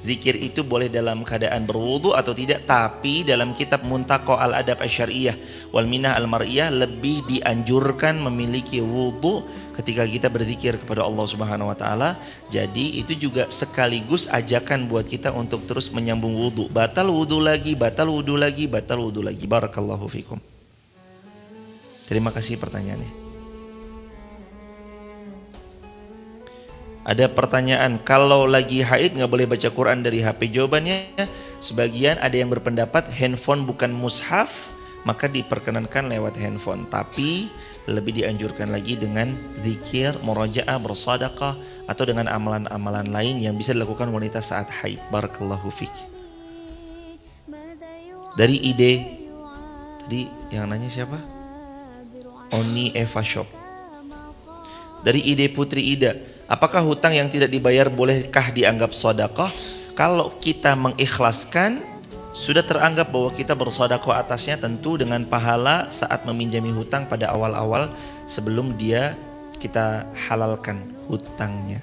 S1: Zikir itu boleh dalam keadaan berwudu atau tidak, tapi dalam kitab Muntaqa al-Adab asy-Syar'iyyah wal Minah al-Mar'iyah lebih dianjurkan memiliki wudu ketika kita berzikir kepada Allah Subhanahu wa taala. Jadi itu juga sekaligus ajakan buat kita untuk terus menyambung wudu. Batal wudu lagi, batal wudu lagi, batal wudu lagi. Barakallahu fikum. Terima kasih pertanyaannya. Ada pertanyaan, kalau lagi haid nggak boleh baca Quran dari HP? Jawabannya, sebagian ada yang berpendapat handphone bukan mushaf, maka diperkenankan lewat handphone. Tapi lebih dianjurkan lagi dengan zikir, murajaah, bersedekah, atau dengan amalan-amalan lain yang bisa dilakukan wanita saat haid. Barakallahu fiik. Dari ide, tadi yang nanya siapa? Oni Eva Shop. Dari ide Putri Ida, apakah hutang yang tidak dibayar bolehkah dianggap sedekah? Kalau kita mengikhlaskan, sudah teranggap bahwa kita bersedekah atasnya, tentu dengan pahala saat meminjami hutang pada awal-awal sebelum kita halalkan hutangnya.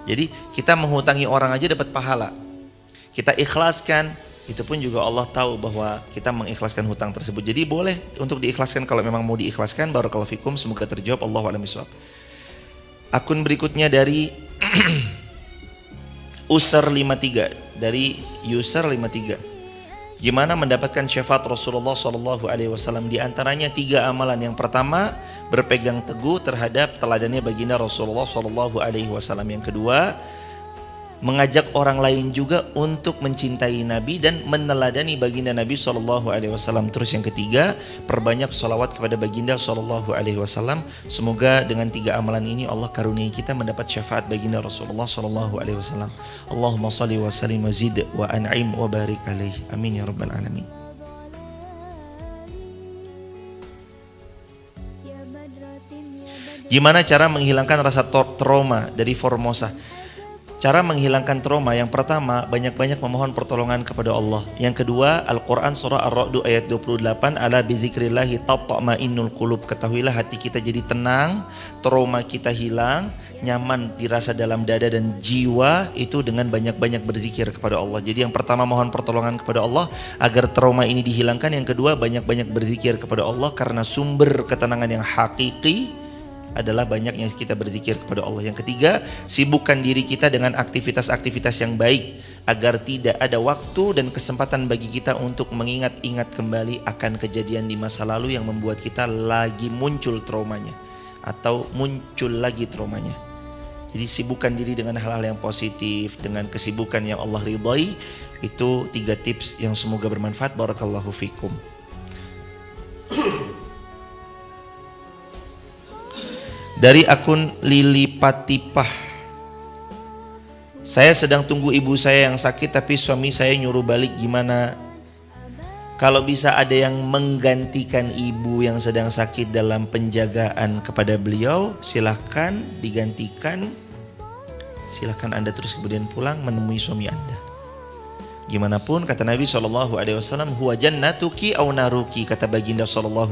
S1: Jadi kita menghutangi orang aja dapat pahala. Kita ikhlaskan, itu pun juga Allah tahu bahwa kita mengikhlaskan hutang tersebut. Jadi boleh untuk diikhlaskan kalau memang mau diikhlaskan. Barakallahu fikum, semoga terjawab. Allahu a'lam bishawab. Akun berikutnya dari User 53, dari user 53. Gimana mendapatkan syafaat Rasulullah SAW? Di antaranya 3 amalan. Yang pertama, berpegang teguh terhadap teladannya baginda Rasulullah SAW. Yang kedua, mengajak orang lain juga untuk mencintai Nabi dan meneladani baginda Nabi SAW. Terus yang ketiga, perbanyak sholawat kepada baginda SAW. Semoga dengan 3 amalan ini Allah karuniai kita mendapat syafaat baginda Rasulullah SAW. Allahumma salli wa sallim wa zid wa an'im wa barik alaih. Amin ya rabbal alamin. Gimana cara menghilangkan rasa trauma dari Formosa? Cara menghilangkan trauma, yang pertama, banyak-banyak memohon pertolongan kepada Allah. Yang kedua, Al-Quran surah Ar-Ra'd ayat 28, ala bizikrillahi tatma'innul qulub. Ketahuilah hati kita jadi tenang, trauma kita hilang, nyaman dirasa dalam dada dan jiwa itu dengan banyak-banyak berzikir kepada Allah. Jadi yang pertama, mohon pertolongan kepada Allah agar trauma ini dihilangkan. Yang kedua, banyak-banyak berzikir kepada Allah, karena sumber ketenangan yang hakiki adalah banyaknya kita berzikir kepada Allah. Yang ketiga, sibukkan diri kita dengan aktivitas-aktivitas yang baik agar tidak ada waktu dan kesempatan bagi kita untuk mengingat-ingat kembali akan kejadian di masa lalu yang membuat kita lagi muncul traumanya atau muncul lagi traumanya. Jadi sibukkan diri dengan hal-hal yang positif, dengan kesibukan yang Allah ridhai. Itu 3 tips yang semoga bermanfaat. Barakallahu fikum. Dari akun Lili Patipah, saya sedang tunggu ibu saya yang sakit tapi suami saya nyuruh balik, gimana? Kalau bisa ada yang menggantikan ibu yang sedang sakit dalam penjagaan kepada beliau, silahkan digantikan. Silahkan Anda terus kemudian pulang menemui suami Anda. Gimana pun kata Nabi SAW, huwa jannatuki au naruki, kata baginda SAW,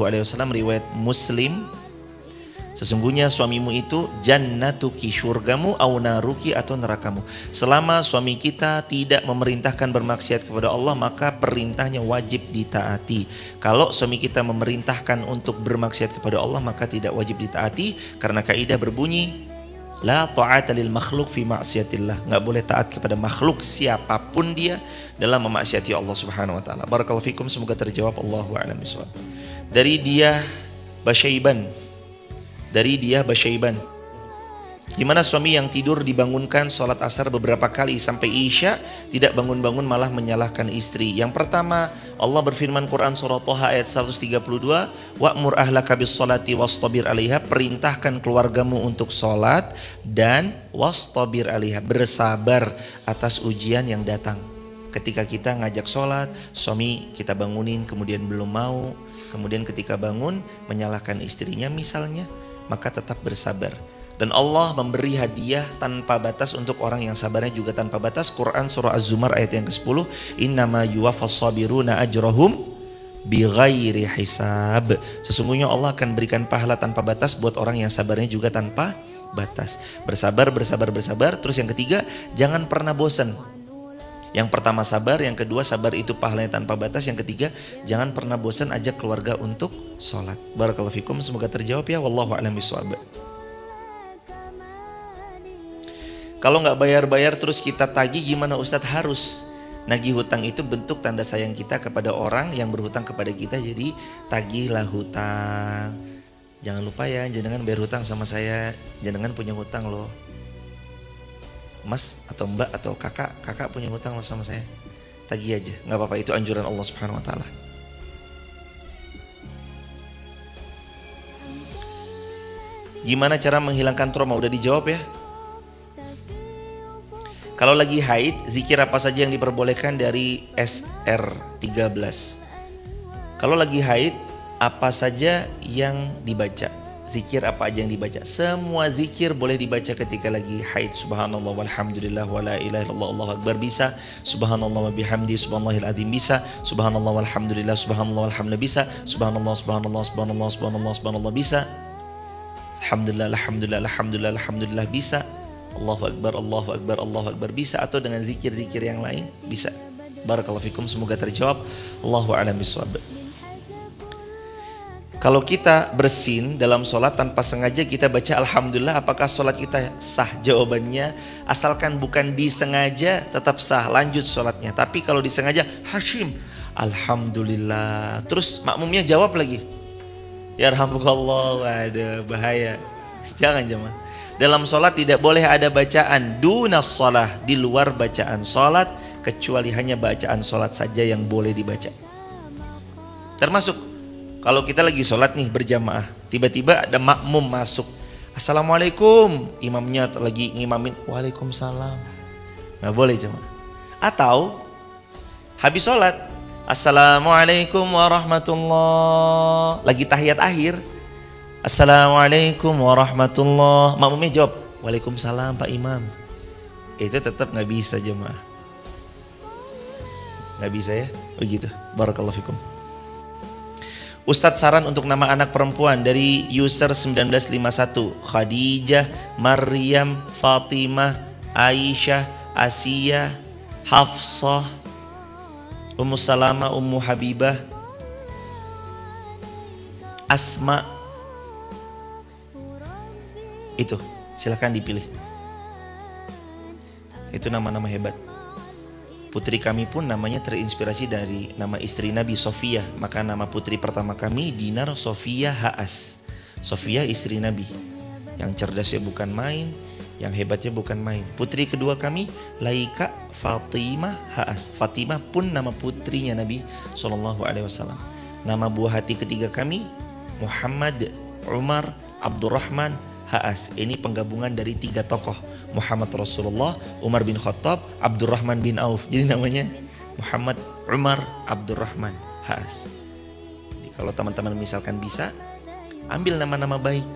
S1: riwayat Muslim. Sesungguhnya suamimu itu jannatuki, syurgamu, au naruki, atau nerakamu. Selama suami kita tidak memerintahkan bermaksiat kepada Allah, maka perintahnya wajib ditaati. Kalau suami kita memerintahkan untuk bermaksiat kepada Allah, maka tidak wajib ditaati, karena kaidah berbunyi la ta'ata lil makhluk fi ma'siyatillah. Enggak boleh taat kepada makhluk siapapun dia dalam memaksiati Allah Subhanahu wa taala. Barakallahu fikum, semoga terjawab. Allahu a'lam bishawab. Dari Diah Basyaiban, gimana suami yang tidur dibangunkan sholat asar beberapa kali sampai isya, tidak bangun-bangun malah menyalahkan istri? Yang pertama, Allah berfirman Quran surah Thaha ayat 132, wa'mur ahlaka bis sholati wastabir 'alaiha, perintahkan keluargamu untuk sholat dan wastabir 'alaiha, bersabar atas ujian yang datang. Ketika kita ngajak sholat, suami kita bangunin kemudian belum mau, kemudian ketika bangun menyalahkan istrinya misalnya, maka tetap bersabar. Dan Allah memberi hadiah tanpa batas untuk orang yang sabarnya juga tanpa batas. Quran surah Az-Zumar ayat yang ke-10, innama yuwaffas sabiruna ajrahum bighairi hisab. Sesungguhnya Allah akan berikan pahala tanpa batas buat orang yang sabarnya juga tanpa batas. Bersabar. Terus yang ketiga, jangan pernah bosan. Yang pertama sabar, yang kedua sabar itu pahalanya tanpa batas, yang ketiga jangan pernah bosan ajak keluarga untuk sholat. Barakallahu fikum, semoga terjawab ya. Wallahu a'lam bishawab. Kalau nggak bayar terus kita tagih gimana Ustadz? Harus. Nagih hutang itu bentuk tanda sayang kita kepada orang yang berhutang kepada kita, jadi tagihlah hutang. Jangan lupa ya, jenengan bayar hutang sama saya, jenengan punya hutang loh. Mas atau mbak atau kakak punya hutang loh sama saya, tagih aja, nggak apa-apa, itu anjuran Allah Subhanahu Wa Taala. Gimana cara menghilangkan trauma? Udah dijawab ya. Kalau lagi haid, zikir apa saja yang diperbolehkan dari SR13? Kalau lagi haid, apa saja yang dibaca? Zikir apa aja yang dibaca? Semua zikir boleh dibaca ketika lagi haid. Subhanallah walhamdulillah wala ilaha illallah Allahu akbar bisa. Subhanallah wa bihamdi subhanallahil azim bisa. Subhanallah walhamdulillah subhanallah walhamdulillah bisa. Subhanallah bisa. Alhamdulillah bisa. Allahu akbar bisa, atau dengan zikir-zikir yang lain bisa. Barakallahu fikum, semoga terjawab. Allahu a'lam bishawab. Kalau kita bersin dalam sholat tanpa sengaja kita baca alhamdulillah, apakah sholat kita sah? Jawabannya, asalkan bukan disengaja tetap sah, lanjut sholatnya. Tapi kalau disengaja, Hashim alhamdulillah, terus makmumnya jawab lagi ya rahmukallah, ada bahaya. Jangan jemaah. Dalam sholat tidak boleh ada bacaan dunas sholah, di luar bacaan sholat, kecuali hanya bacaan sholat saja yang boleh dibaca. Termasuk kalau kita lagi sholat nih berjamaah, tiba-tiba ada makmum masuk, assalamualaikum, imamnya lagi ngimamin, waalaikumsalam, nggak boleh jemaah. Atau habis sholat, assalamualaikum warahmatullah, lagi tahiyat akhir, assalamualaikum warahmatullah, makmumnya jawab waalaikumsalam Pak Imam, itu tetap nggak bisa jemaah, nggak bisa ya, begitu. Barakallahu fikum. Ustadz, saran untuk nama anak perempuan dari user 1951, Khadijah, Maryam, Fatimah, Aisyah, Asia, Hafsah, Ummu Salama, Ummu Habibah, Asma. Itu silahkan dipilih. Itu nama-nama hebat. Putri kami pun namanya terinspirasi dari nama istri Nabi, Sofia. Maka nama putri pertama kami Dinar Sofia Haas. Sofia istri Nabi, yang cerdasnya bukan main, yang hebatnya bukan main. Putri kedua kami Laika Fatimah Haas. Fatimah pun nama putrinya Nabi SAW. Nama buah hati ketiga kami Muhammad Umar Abdurrahman Haas. Ini penggabungan dari 3 tokoh, Muhammad Rasulullah, Umar bin Khattab, Abdurrahman bin Auf. Jadi namanya Muhammad Umar Abdurrahman Haas. Jadi kalau teman-teman misalkan bisa, ambil nama-nama baik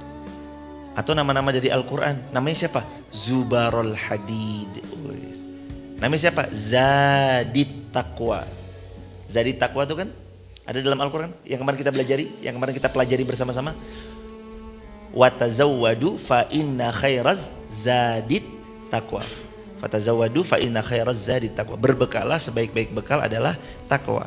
S1: atau nama-nama dari Al-Quran. Namanya siapa? Zubarul Hadid. Namanya siapa? Zadit Taqwa. Zadit Taqwa itu kan ada dalam Al-Quran yang kemarin kita pelajari bersama-sama. Watazawwadu fa inna khairaz zadit taqwa. Fatazawwadu fa inna khairaz zadit taqwa. Berbekalah, sebaik-baik bekal adalah takwa.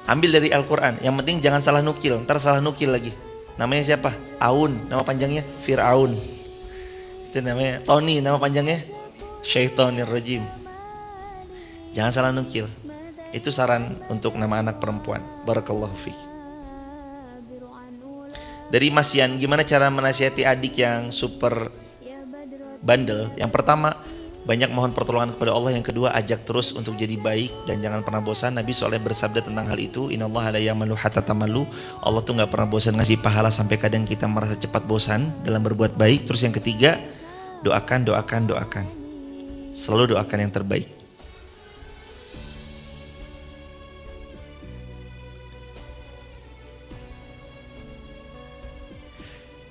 S1: Ambil dari Al-Quran, yang penting jangan salah nukil, ntar salah nukil lagi. Namanya siapa? Aun, nama panjangnya Fir'aun. Itu namanya Tony, nama panjangnya Syaitonir Rajim. Jangan salah nukil. Itu saran untuk nama anak perempuan. Barakallahu fiik. Dari Mas Yan, gimana cara menasihati adik yang super bandel? Yang pertama, banyak mohon pertolongan kepada Allah. Yang kedua, ajak terus untuk jadi baik dan jangan pernah bosan. Nabi soalnya bersabda tentang hal itu, innallaha la ya'malu hatta tamalu. Allah tuh gak pernah bosan ngasih pahala sampai kadang kita merasa cepat bosan dalam berbuat baik. Terus yang ketiga, doakan. Selalu doakan yang terbaik.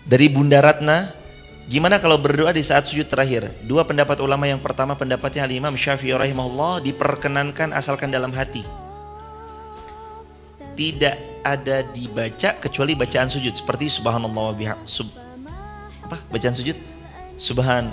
S1: Dari Bunda Ratna, gimana kalau berdoa di saat sujud terakhir? 2 pendapat ulama. Yang pertama pendapatnya Al-Imam Syafi'i rahimahullah, diperkenankan asalkan dalam hati. tidak ada dibaca kecuali bacaan sujud, seperti subhanallah bacaan sujud subhan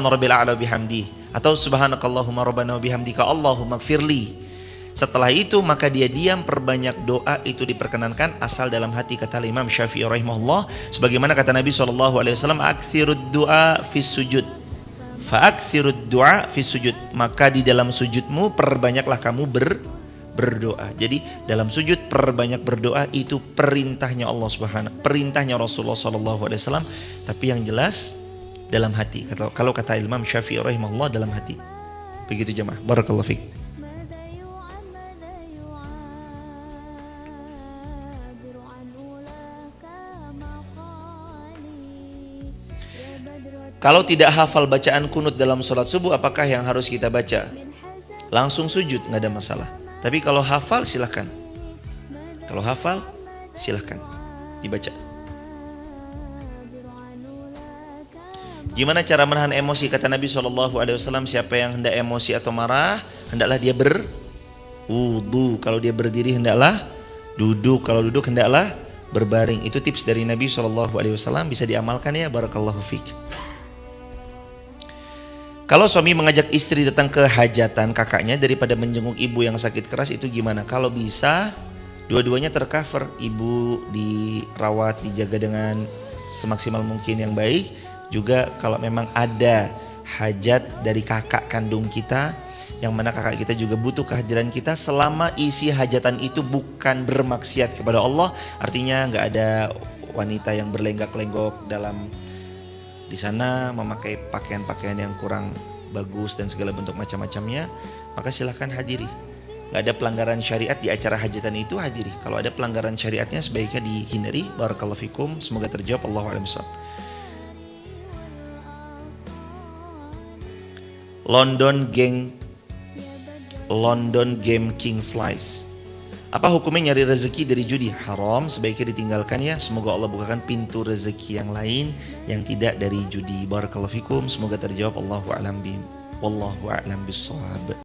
S1: rabbil a'la bihamdi, atau subhanakallahumma rabbana wa bihamdika Allahumma gfirli. Setelah itu maka dia diam, perbanyak doa, itu diperkenankan asal dalam hati, kata Imam Syafi'i rahimahullah. Sebagaimana kata Nabi SAW, aktsirud du'a fis sujud fa aktsirud du'a fis sujud, maka di dalam sujudmu perbanyaklah kamu berdoa. Jadi dalam sujud perbanyak berdoa, itu perintahnya Allah Subhanahu, perintahnya Rasulullah SAW. Tapi yang jelas dalam hati. Kalau kata Imam Syafi'i rahimahullah, dalam hati. Begitu jemaah. Barakallahu fiik. Kalau tidak hafal bacaan kunut dalam sholat subuh, apakah yang harus kita baca? Langsung sujud, nggak ada masalah. Tapi kalau hafal silahkan. Kalau hafal silahkan dibaca. Gimana cara menahan emosi? Kata Nabi SAW, siapa yang hendak emosi atau marah, hendaklah dia berwudu. Kalau dia berdiri hendaklah duduk. Kalau duduk hendaklah berbaring. Itu tips dari Nabi SAW, bisa diamalkan ya. Barakallahu fiik. Kalau suami mengajak istri datang ke hajatan kakaknya daripada menjenguk ibu yang sakit keras, itu gimana? Kalau bisa dua-duanya tercover, ibu dirawat, dijaga dengan semaksimal mungkin yang baik. Juga kalau memang ada hajat dari kakak kandung kita, yang mana kakak kita juga butuh kehadiran kita, selama isi hajatan itu bukan bermaksiat kepada Allah, artinya nggak ada wanita yang berlenggak-lenggok dalam di sana, memakai pakaian-pakaian yang kurang bagus dan segala bentuk macam-macamnya, maka silahkan hadiri. Gak ada pelanggaran syariat di acara hajatan itu, hadiri. Kalau ada pelanggaran syariatnya sebaiknya dihindari. Barakallahu fikum. Semoga terjawab. Allahu a'lam bishawab. London Game King Slice. Apa hukumnya nyari rezeki dari judi? Haram, sebaiknya ditinggalkan ya. Semoga Allah bukakan pintu rezeki yang lain yang tidak dari judi. Barakallahu fikum. Semoga terjawab. Wallahu a'lam bishawab.